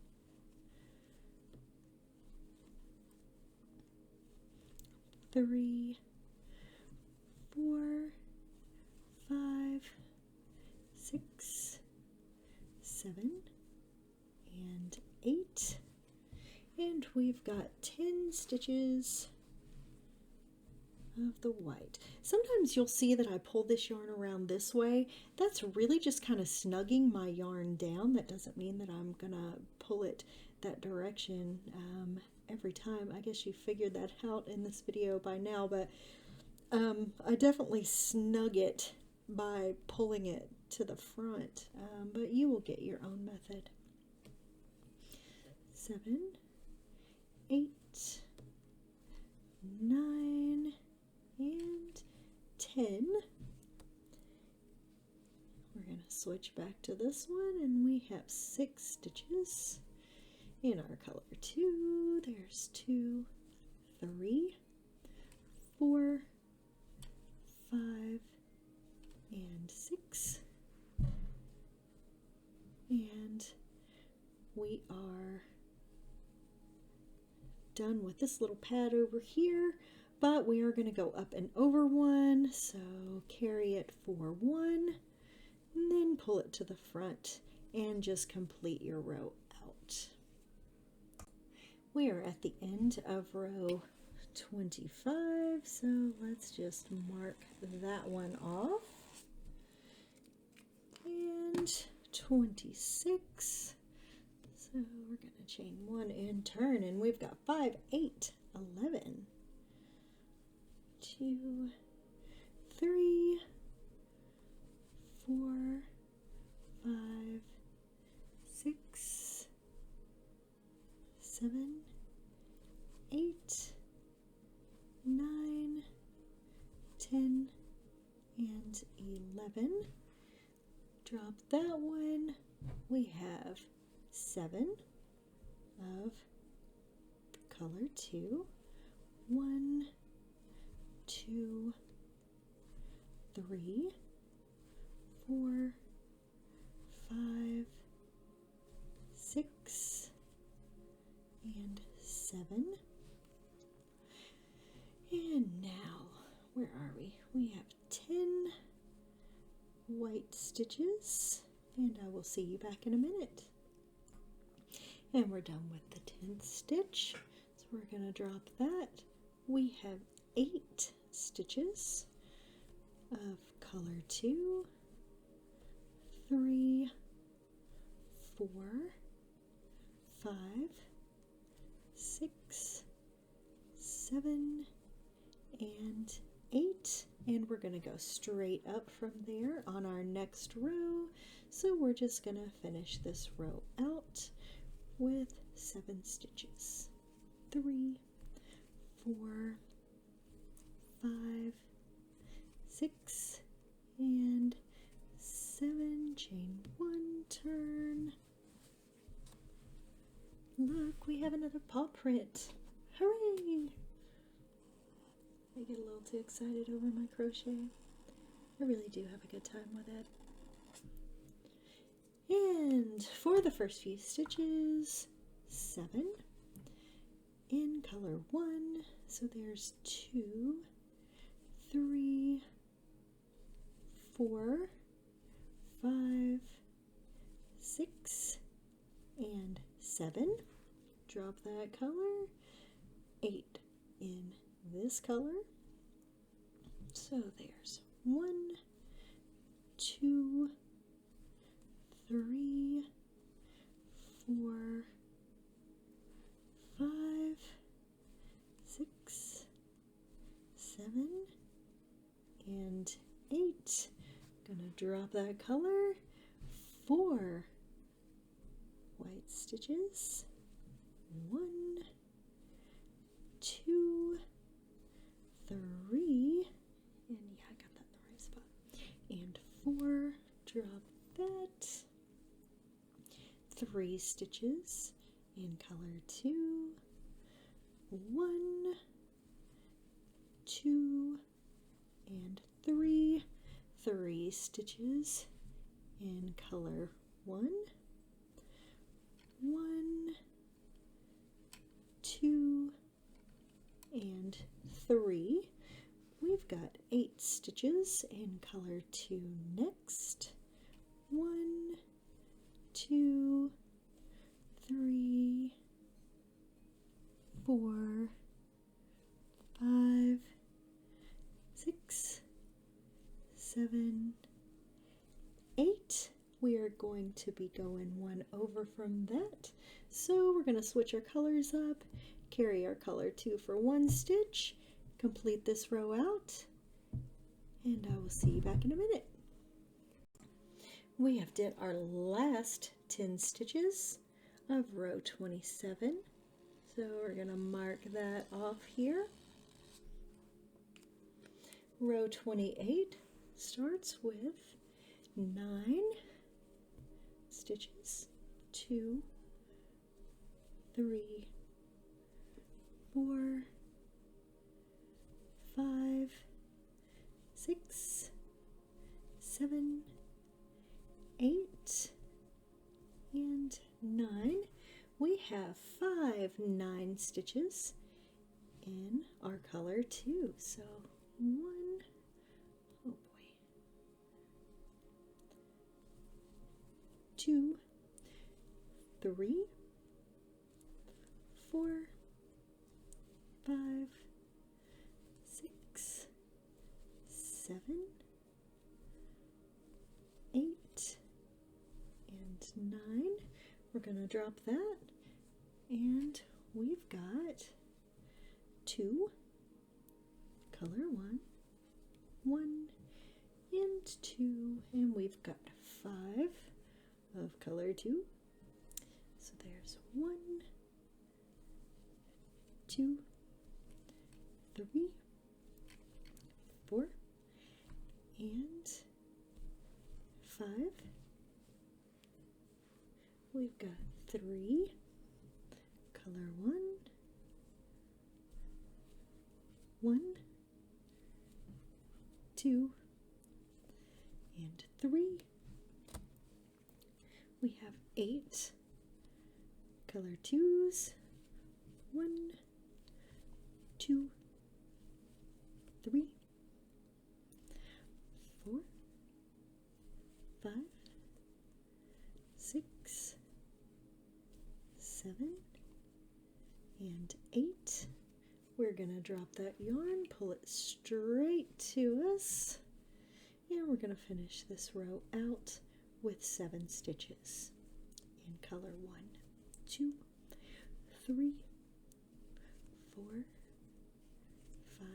3, 4, 5, 6, 7, and 8. And we've got 10 stitches of the white. Sometimes you'll see that I pull this yarn around this way. That's really just kind of snugging my yarn down. That doesn't mean that I'm gonna pull it that direction every time. I guess you figured that out in this video by now, but I definitely snug it by pulling it to the front, but you will get your own method. 7, 8, 9, and 10. We're going to switch back to this one, and we have 6 stitches in our color 2. There's 2, 3, 4, 5, and 6. And we are done with this little pad over here, but we are going to go up and over one, so carry it for 1 and then pull it to the front and just complete your row out. We are at the end of row 25, so let's just mark that one off. And 26. So we're going to chain 1 and turn, and we've got 5, 8, 11, 2, 3, 4, 5, 6, 7, 8, 9, 10, and 11. Drop that one. We have 7 of color 2. 1, 2, 3, 4, 5, 6, and 7. And now, where are we? We have 10 white stitches, and I will see you back in a minute. And we're done with the 10th stitch, so we're going to drop that. We have 8 stitches of color 2, 3, 4, 5, 6, 7, and 8, and we're going to go straight up from there on our next row. So we're just going to finish this row out with 7 stitches. 3, 4, 5, 6, and 7. Chain 1, turn. Look, we have another paw print. Hooray! I get a little too excited over my crochet. I really do have a good time with it. And for the first few stitches, 7 in color 1. So there's 2, 3, 4, 5, 6, and 7, drop that color, 8 in this color. So there's 1, 2, 3, 4, 5, 6, 7, and 8. Gonna drop that color, 4 white stitches, 1, 2, 3, and yeah, I got that in the right spot, and 4, drop that, 3 stitches in color 2, 1, 2, and 3, 3 stitches in color 1, 1, 2, and 3. We've got 8 stitches in color 2 next. 1, 2, 3, 4, 5, 6, 7, 8. We are going to be going 1 over from that. So we're going to switch our colors up, carry our color 2 for 1 stitch, complete this row out, and I will see you back in a minute. We have did our last 10 stitches of row 27. So we're going to mark that off here. Row 28 starts with 9 stitches, 2, 3, 4, 5, 6, 7, 8, and 9. We have 5 9 stitches in our color 2. So 1, oh boy, 2, 3, 4, 5, 6, 7, 8, and 9. We're going to drop that, and we've got 2, color 1, 1, and 2, and we've got 5 of color 2. So there's 1, 2, 3, 4, and 5. We've got 3, color 1, 1, 2, and 3. We have 8 color 2s, 1, 2, 3, 4, 5, 6, 7, and 8. We're going to drop that yarn, pull it straight to us, and we're going to finish this row out with 7 stitches in color 1, 2, 3, 4, 5,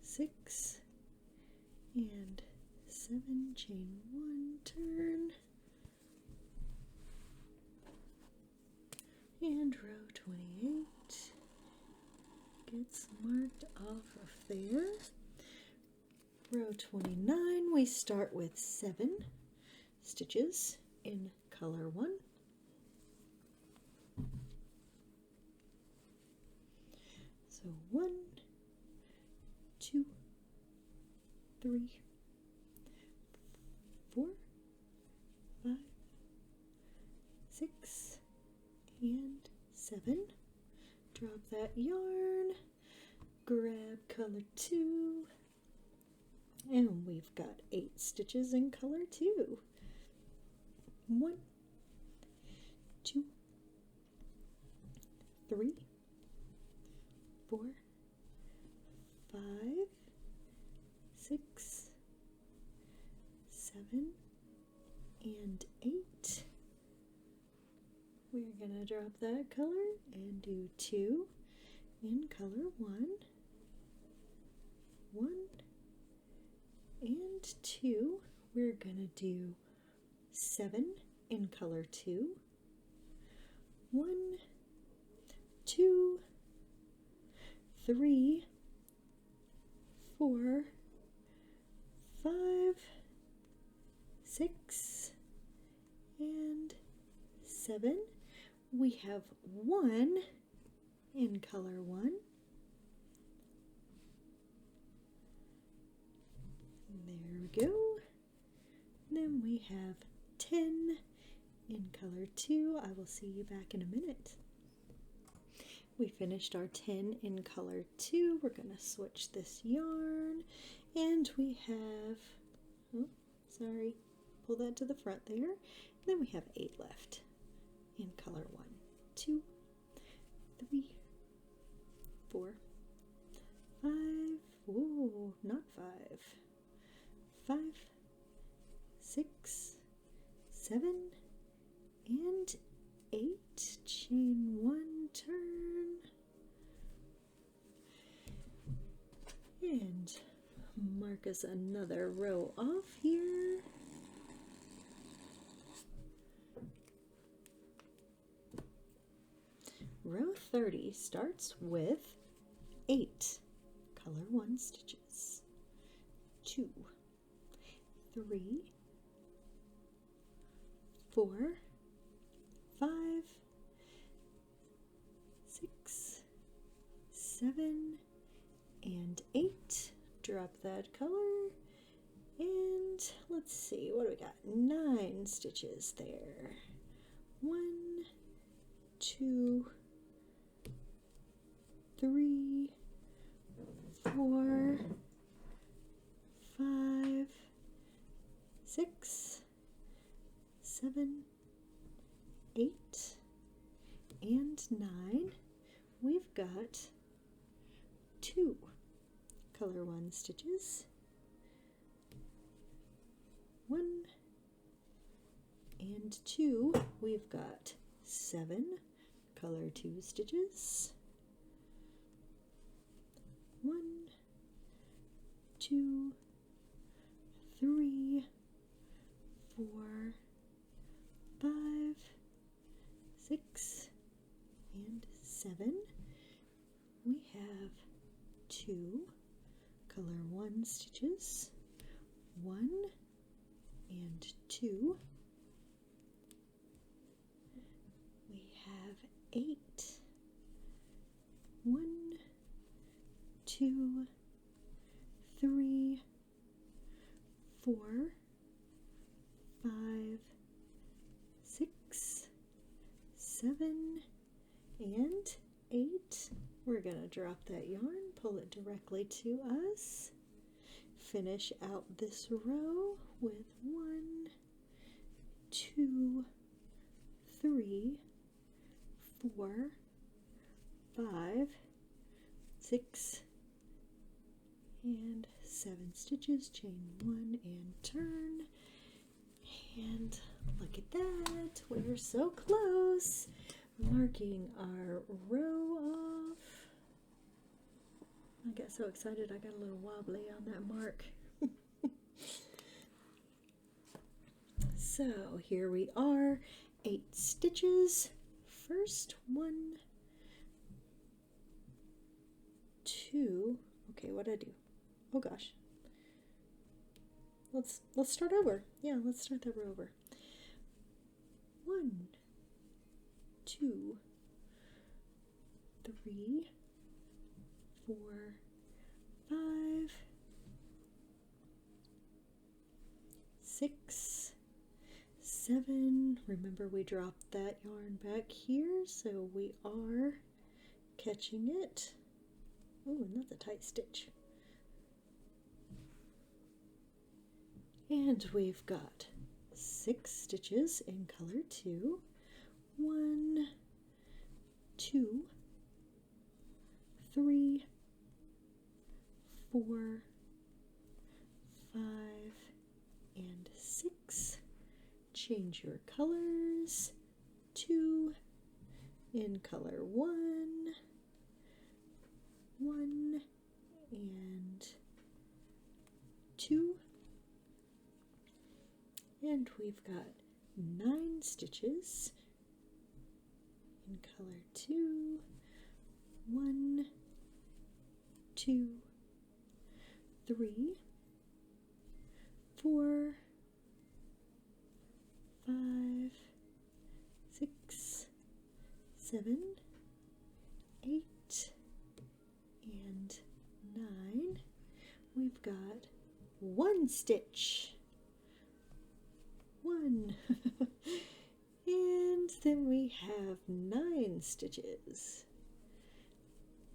6, and 7, chain 1, turn, and row 28 gets marked off of there. Row 29, we start with 7 stitches in color 1. So 1, 2, 3, 4, 5, 6, and 7. Drop that yarn, grab color 2, and we've got 8 stitches in color 2. 1, 2, 3, 4, 5, 6, 7, and 8. We're going to drop that color and do 2 in color 1, 1, and 2. We're going to do 7 in color 2, 1, 2, 3, 4, 5, 6, and 7. We have 1 in color 1. There we go. Then we have 10 in color 2. I will see you back in a minute. We finished our 10 in color 2. We're going to switch this yarn, and we have, oh, sorry, pull that to the front there. And then we have 8 left in color 1, 2, 3, 4, 5, whoa, not 5, 5, 6, 7, and 8. Chain 1, turn, and mark us another row off here. Row 30 starts with 8 color 1 stitches, 2, 3, 4, 5, 6, 7, and 8. Drop that color, and let's see, what do we got? 9 stitches there. 1, 2, 3, 4, 5, 6, 7, 8, and 9. We've got 2 color 1 stitches, 1 and 2. We've got 7 color 2 stitches, 1, 2, 3, 4, 5, 6, and 7. We have 2 color 1 stitches, 1 and 2. We have 8, 1, 2, 3, 4, 5, 6, 7, and 8. We're going to drop that yarn, pull it directly to us, finish out this row with 1, 2, 3, 4, 5, 6, and 7 stitches, chain 1 and turn. And look at that, we're so close. Marking our row off. I got so excited I got a little wobbly on that mark. So here we are, 8 stitches. First 1, 2. Okay, what'd I do? Oh gosh. Let's start over. Yeah, let's start that row over. 1, 2, 3, 4, 5, 6, 7. Remember, we dropped that yarn back here, so we are catching it. Oh, and that's a tight stitch. And we've got 6 stitches in color 2. 1, 2, 4, 5, and 6. Change your colors. 2 in color 1, 1 and 2. And we've got 9 stitches in color 2, 1, 2, 3, 4, 5, 6, 7, 8, and 9. We've got 1 stitch. 1. And then we have 9 stitches.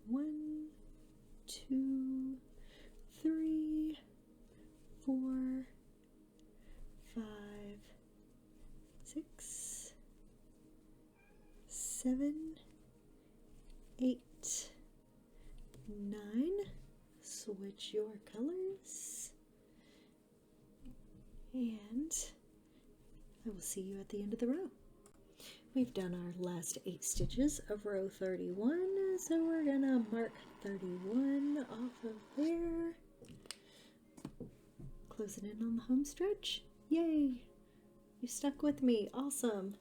1, 2, 3, 4, 5, 6, 7, 8, 9. Switch your colors. And I will see you at the end of the row. We've done our last 8 stitches of row 31, so we're gonna mark 31 off of there. Closing in on the home stretch. Yay! You stuck with me. Awesome.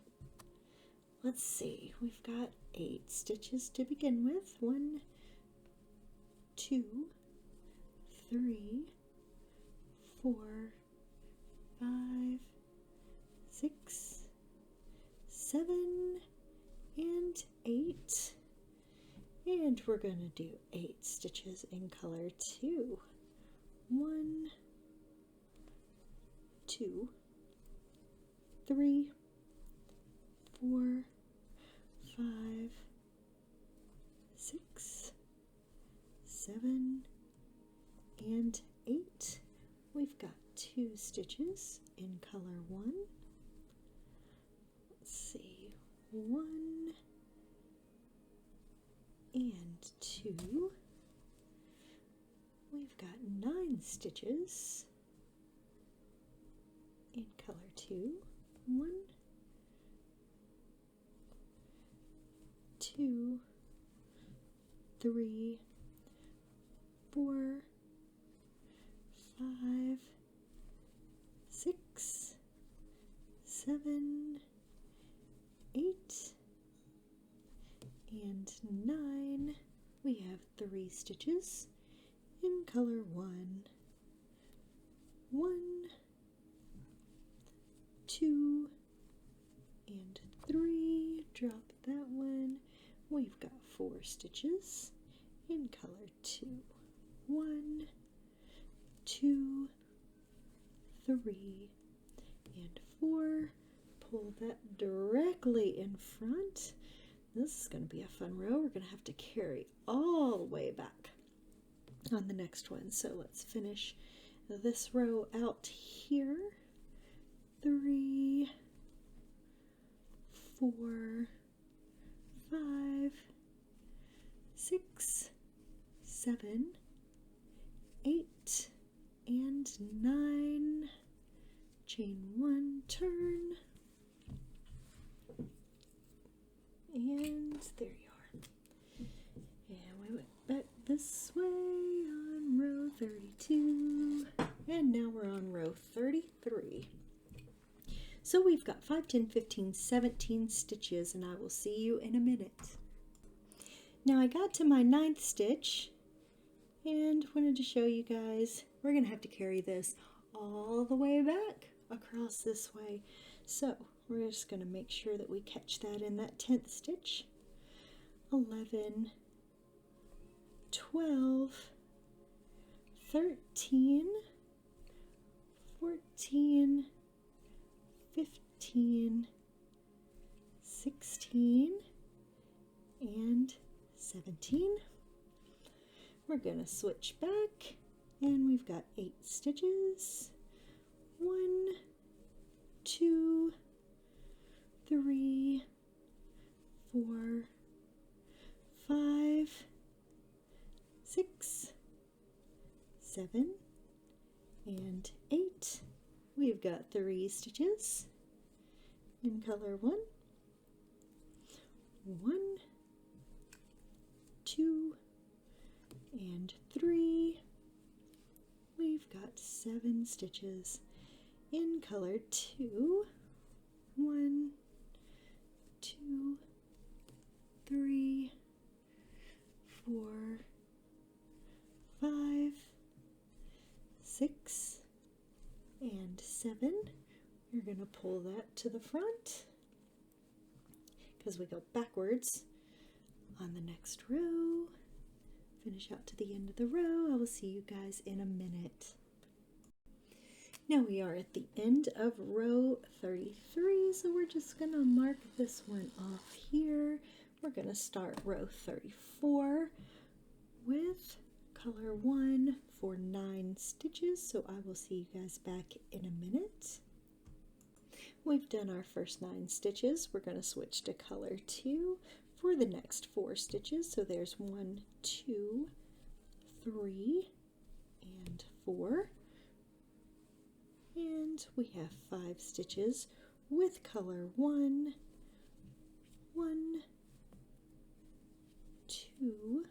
Let's see. We've got 8 stitches to begin with. 1, 2, 3, 4, 5, 6, 7, and 8. And we're going to do 8 stitches in color 2. 1, 2, 3, 4, 5, 6, 7, and 8. We've got 2 stitches in color 1. Let's see, 1 and 2. We've got 9 stitches in color 2. 1, 2, 3, 4, 5, 6, 7, 8, and 9. We have 3 stitches in color 1. 1, 2, and 3. Drop that one. We've got 4 stitches in color 2. 1, 2, 3, and 4. Pull that directly in front. This is going to be a fun row. We're going to have to carry all the way back on the next one. So let's finish this row out here. 3, 4, 5, 6, 7, 8, and 9. Chain 1, turn, and there you are. And we went back this way on row 32, and now we're on row 33. So we've got 5, 10, 15, 17 stitches, and I will see you in a minute. Now I got to my 9th stitch and wanted to show you guys we're going to have to carry this all the way back across this way. So we're just going to make sure that we catch that in that 10th stitch. 11, 12, 13, 14, 15, 16, and 17. We're going to switch back, and we've got 8 stitches. 1, 2, 3, 4, 5, 6, 7 and 8. We've got 3 stitches in color 1, 1, 2, and 3. We've got 7 stitches in color 2, 1, 2, 3, 4, 5, 6, and 7. You're going to pull that to the front because we go backwards on the next row. Finish out to the end of the row. I will see you guys in a minute. Now we are at the end of row 33, so we're just going to mark this one off here. We're going to start row 34 with color 1 for 9 stitches, so I will see you guys back in a minute. We've done our first 9 stitches. We're going to switch to color 2 for the next 4 stitches. So there's 1, 2, 3, and 4. And we have 5 stitches with color 1, 1, 2,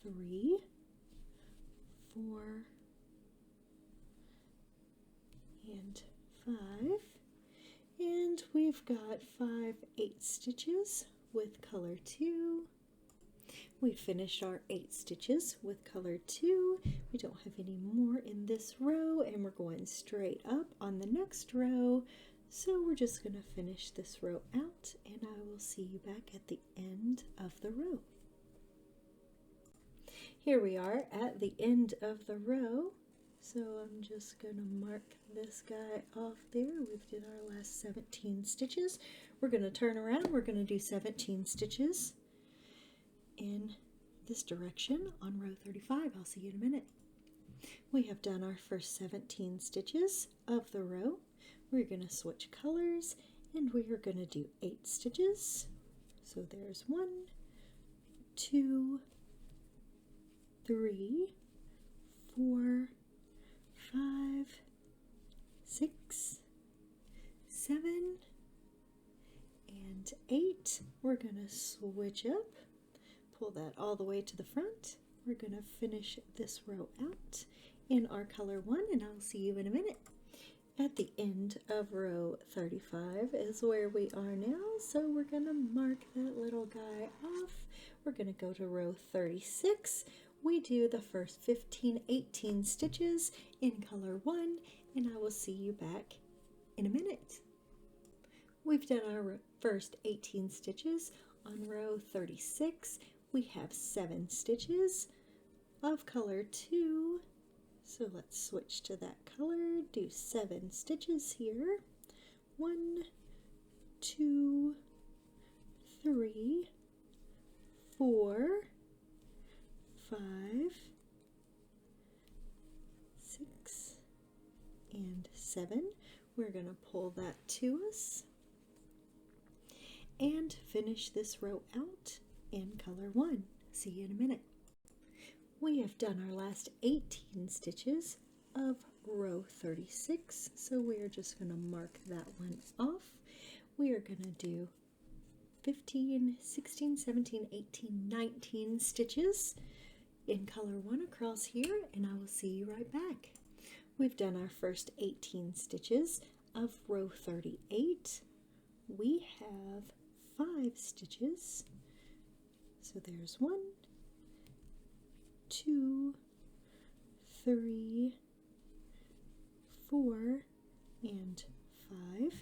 3, 4, and 5, and we've got 5 8 stitches with color 2. We finished our 8 stitches with color 2. We don't have any more in this row, and we're going straight up on the next row, so we're just going to finish this row out, and I will see you back at the end of the row. Here we are at the end of the row. So I'm just going to mark this guy off there. We've did our last 17 stitches. We're going to turn around. We're going to do 17 stitches in this direction on row 35. I'll see you in a minute. We have done our first 17 stitches of the row. We're going to switch colors and we are going to do 8 stitches. So there's 1, 2, 3, 4, 5, 6, 7, and 8. We're going to switch up, pull that all the way to the front. We're going to finish this row out in our color 1, and I'll see you in a minute. At the end of row 35 is where we are now, so we're going to mark that little guy off. We're going to go to row 36. We do the first 15, 18 stitches in color 1, and I will see you back in a minute. We've done our first 18 stitches on row 36. We have 7 stitches of color 2. So let's switch to that color, do 7 stitches here. 1, 2, 3, 4, 5, 6, and 7. We're going to pull that to us and finish this row out in color 1. See you in a minute. We have done our last 18 stitches of row 36, so we are just going to mark that one off. We are going to do 15, 16, 17, 18, 19 stitches in color 1 across here, and I will see you right back. We've done our first 18 stitches of row 38. We have 5 stitches, so there's 1, 2, 3, 4, and 5.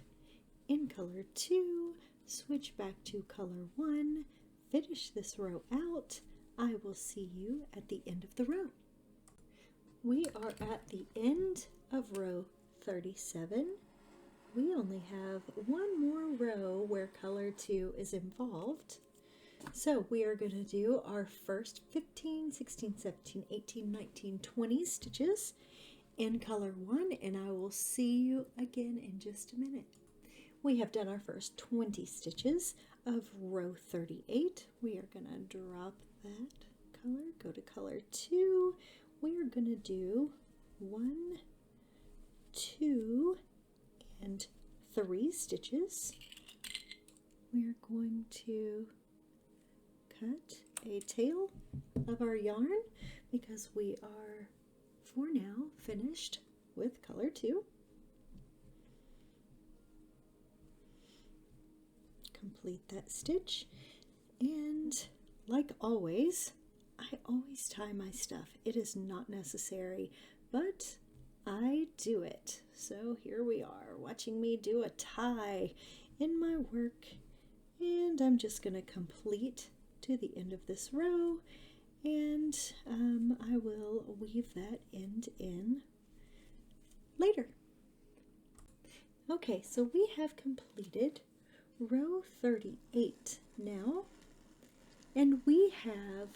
In color 2, switch back to color 1, finish this row out. I will see you at the end of the row. We are at the end of row 37. We only have one more row where color 2 is involved. So we are going to do our first 15, 16, 17, 18, 19, 20 stitches in color 1, and I will see you again in just a minute. We have done our first 20 stitches of row 38. We are going to drop that color, go to color 2. we are going to do 1, 2, and 3 stitches. We are going to cut a tail of our yarn because we are for now finished with color 2. Complete that stitch, and like always, I always tie my stuff. It is not necessary, but I do it. So here we are, watching me do a tie in my work, and I'm just going to complete to the end of this row, and I will weave that end in later. Okay, so we have completed row 38 now, and we have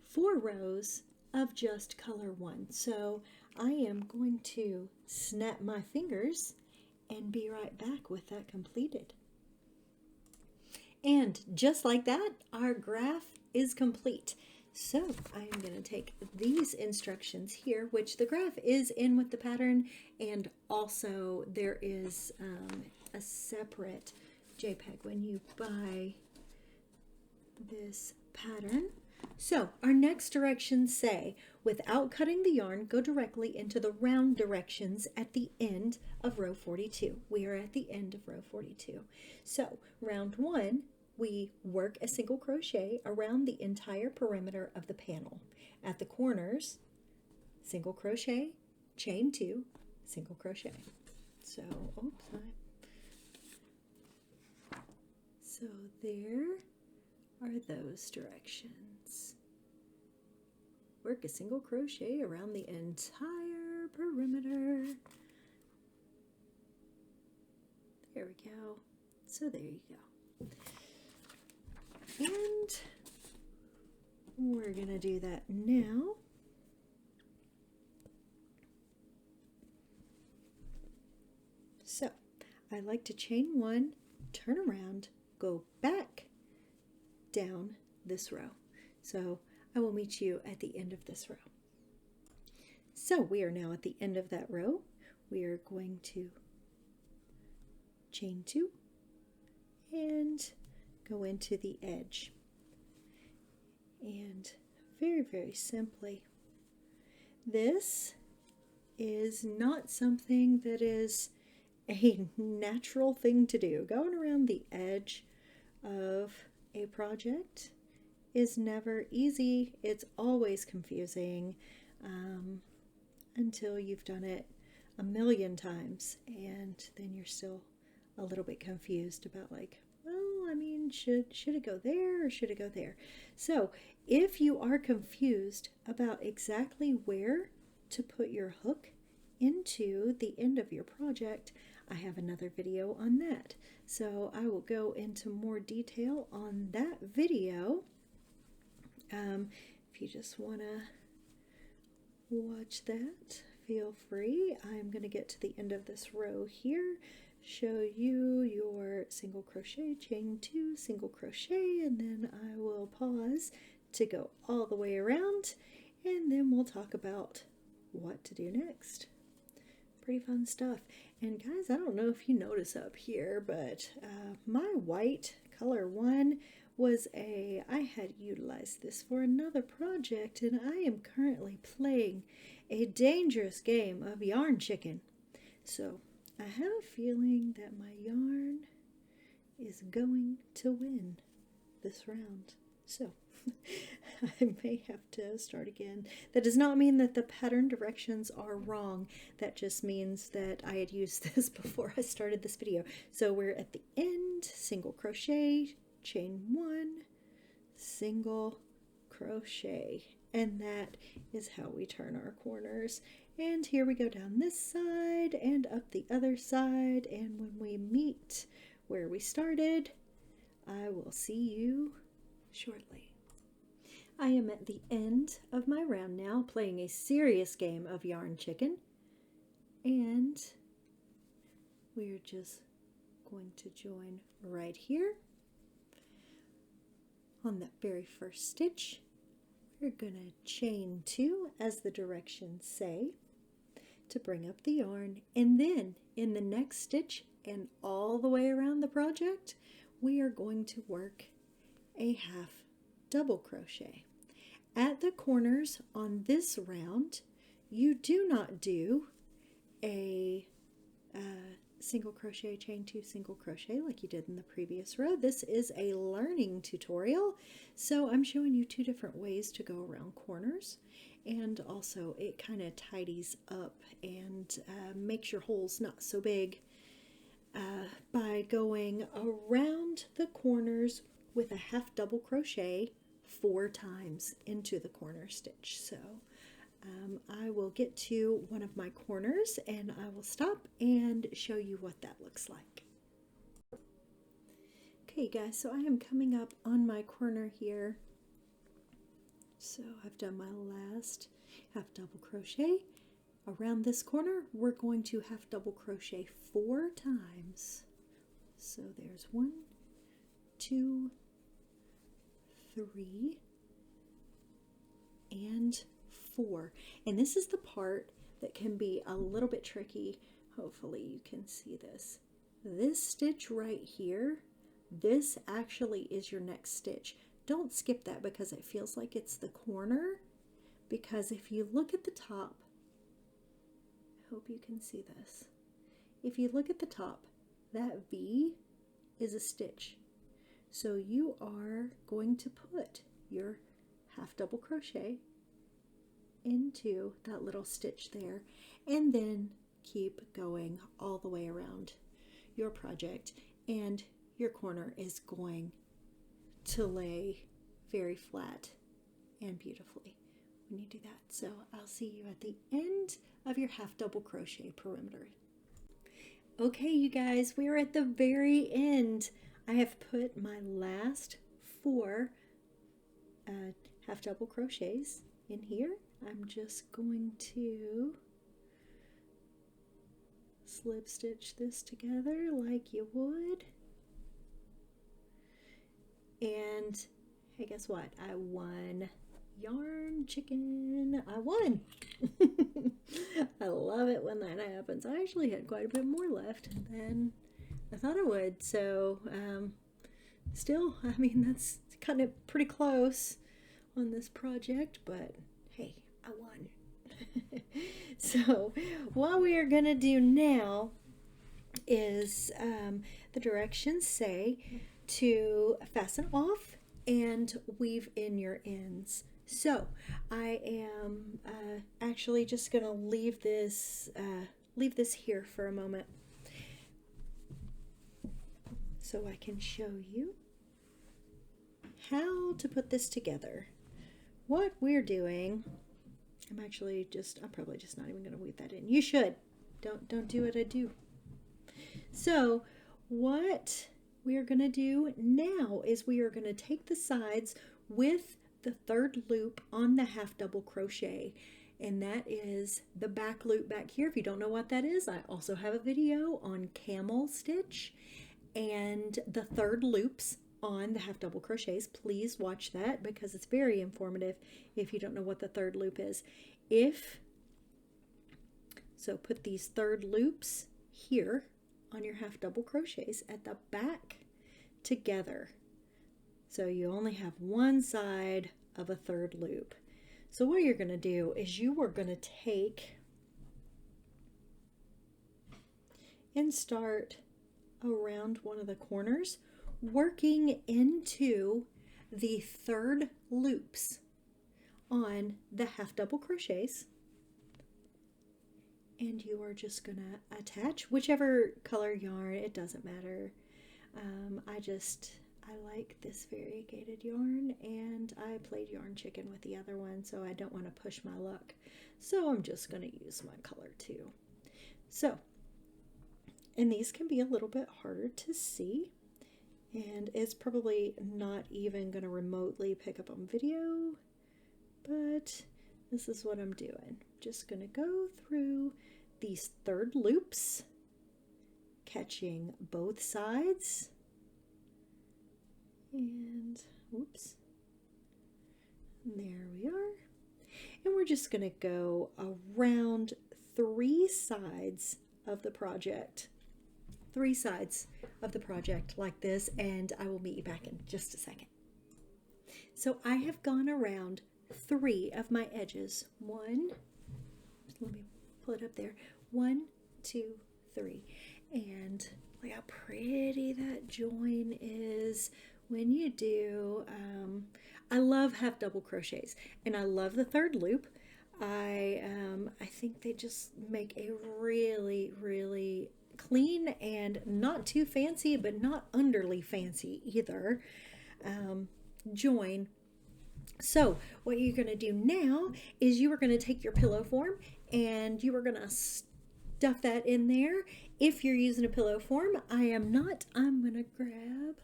4 rows of just color 1. So I am going to snap my fingers and be right back with that completed. And just like that, our graph is complete. So I am going to take these instructions here, which the graph is in with the pattern, and also there is a separate JPEG when you buy this pattern. So our next directions say, without cutting the yarn, go directly into the round directions at the end of row 42. We are at the end of row 42. So round 1, we work a single crochet around the entire perimeter of the panel. At the corners, single crochet, chain 2, single crochet. So, oops, so there are those directions. Work a single crochet around the entire perimeter. There we go. So there you go. And we're going to do that now. So I like to chain 1, turn around, go back down this row. So I will meet you at the end of this row. So we are now at the end of that row. We are going to chain 2 and go into the edge. And very, very simply, this is not something that is a natural thing to do. Going around the edge of a project is never easy. It's always confusing until you've done it a million times, and then you're still a little bit confused about, like, well, I mean, should it go there or should it go there? So if you are confused about exactly where to put your hook into the end of your project, I have another video on that. So I will go into more detail on that video. If you just want to watch that, feel free. I'm going to get to the end of this row here, show you your single crochet, chain 2, single crochet, and then I will pause to go all the way around, and then we'll talk about what to do next. Pretty fun stuff. And guys, I don't know if you notice up here, but my white color 1 was I had utilized this for another project, and I am currently playing a dangerous game of yarn chicken. So I have a feeling that my yarn is going to win this round. So I may have to start again. That does not mean that the pattern directions are wrong. That just means that I had used this before I started this video. So we're at the end, single crochet, chain 1, single crochet. And that is how we turn our corners. And here we go down this side and up the other side. And when we meet where we started, I will see you shortly. I am at the end of my round now, playing a serious game of yarn chicken, and we're just going to join right here on that very first stitch. We're going to chain 2 as the directions say to bring up the yarn, and then in the next stitch and all the way around the project we are going to work a half double crochet. At the corners on this round you do not do a single crochet, chain 2, single crochet like you did in the previous row. This is a learning tutorial, so I'm showing you 2 different ways to go around corners, and also it kind of tidies up and makes your holes not so big by going around the corners with a half double crochet 4 times into the corner stitch. So I will get to one of my corners and I will stop and show you what that looks like. Okay guys, so I am coming up on my corner here. So I've done my last half double crochet. Around this corner we're going to half double crochet 4 times. So there's 1, 2, 3, and 4. And this is the part that can be a little bit tricky. Hopefully you can see this. This stitch right here, this actually is your next stitch. Don't skip that because it feels like it's the corner, because if you look at the top, I hope you can see this. If you look at the top, that V is a stitch. So you are going to put your half double crochet into that little stitch there, and then keep going all the way around your project, and your corner is going to lay very flat and beautifully when you do that. So I'll see you at the end of your half double crochet perimeter. Okay you guys, we are at the very end. I have put my last 4 half double crochets in here. I'm just going to slip stitch this together like you would. And hey, guess what? I won. Yarn chicken. I won. I love it when that happens. I actually had quite a bit more left than I thought I would. So still, I mean, that's kind of pretty close on this project, but hey, I won. So what we are going to do now is the directions say to fasten off and weave in your ends. So I am actually just going to leave this here for a moment so I can show you how to put this together. What we're doing, I'm probably just not even going to weave that in. You should. Don't do what I do. So what we are going to do now is we are going to take the sides with the 3rd loop on the half double crochet, and that is the back loop back here. If you don't know what that is, I also have a video on camel stitch and the 3rd loops on the half double crochets. Please watch that because it's very informative if you don't know what the 3rd loop is. So put these 3rd loops here on your half double crochets at the back together. So you only have one side of a 3rd loop. So what you're going to do is you are going to take and start around one of the corners, working into the 3rd loops on the half double crochets, and you are just going to attach whichever color yarn, it doesn't matter. I like this variegated yarn, and I played yarn chicken with the other one, so I don't want to push my luck. So I'm just going to use my color too. So, and these can be a little bit harder to see, and it's probably not even going to remotely pick up on video, but this is what I'm doing. Just going to go through these 3rd loops, catching both sides, and whoops, there we are. we're just going to go around 3 sides of the project. 3 sides of the project like this, and I will meet you back in just a second. So I have gone around 3 of my edges. 1, let me pull it up there. 1, 2, 3. And look how pretty that join is when you do. I love half double crochets, and I love the 3rd loop. I think they just make a really, really clean and not too fancy, but not underly fancy either, join. So what you're going to do now is you are going to take your pillow form and you are going to stuff that in there. If you're using a pillow form, I am not. I'm going to grab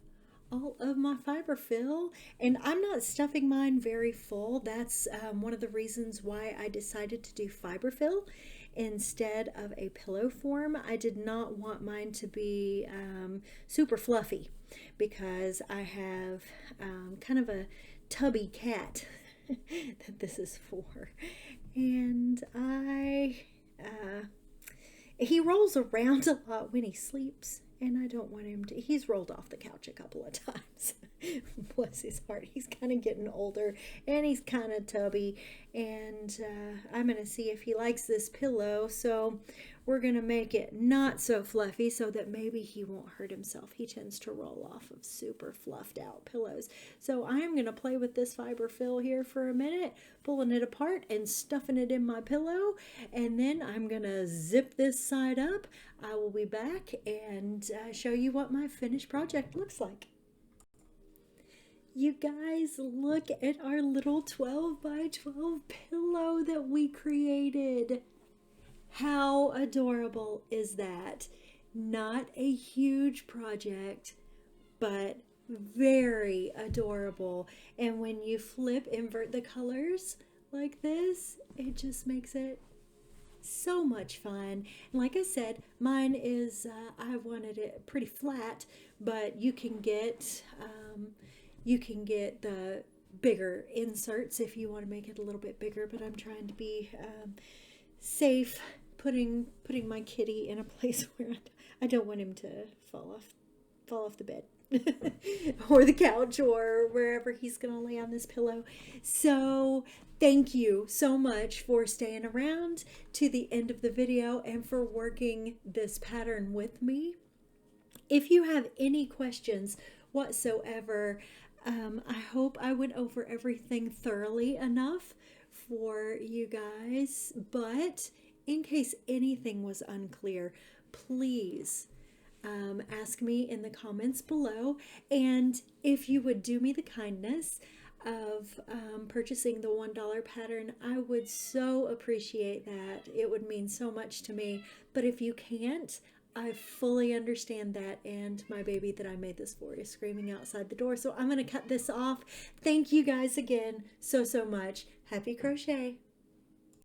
all of my fiber fill, and I'm not stuffing mine very full. That's one of the reasons why I decided to do fiber fill instead of a pillow form. I did not want mine to be super fluffy because I have kind of a tubby cat that this is for, and he rolls around a lot when he sleeps, and I don't want him to. He's rolled off the couch a couple of times. Bless his heart. He's kind of getting older, and he's kind of tubby, and I'm going to see if he likes this pillow. So we're going to make it not so fluffy so that maybe he won't hurt himself. He tends to roll off of super fluffed out pillows. So I'm going to play with this fiber fill here for a minute, pulling it apart and stuffing it in my pillow, and then I'm going to zip this side up. I will be back and show you what my finished project looks like. You guys, look at our little 12 by 12 pillow that we created. How adorable is that? Not a huge project, but very adorable. And when you invert the colors like this, it just makes it so much fun. And like I said, mine is, I wanted it pretty flat, but you can get the bigger inserts if you want to make it a little bit bigger, but I'm trying to be safe, putting my kitty in a place where I don't want him to fall off the bed or the couch or wherever he's gonna lay on this pillow. So thank you so much for staying around to the end of the video and for working this pattern with me. If you have any questions whatsoever, I hope I went over everything thoroughly enough for you guys, but in case anything was unclear, please ask me in the comments below. And if you would do me the kindness of purchasing the $1 pattern, I would so appreciate that. It would mean so much to me. But if you can't, I fully understand that, and my baby that I made this for is screaming outside the door. So I'm going to cut this off. Thank you guys again so much. Happy crochet.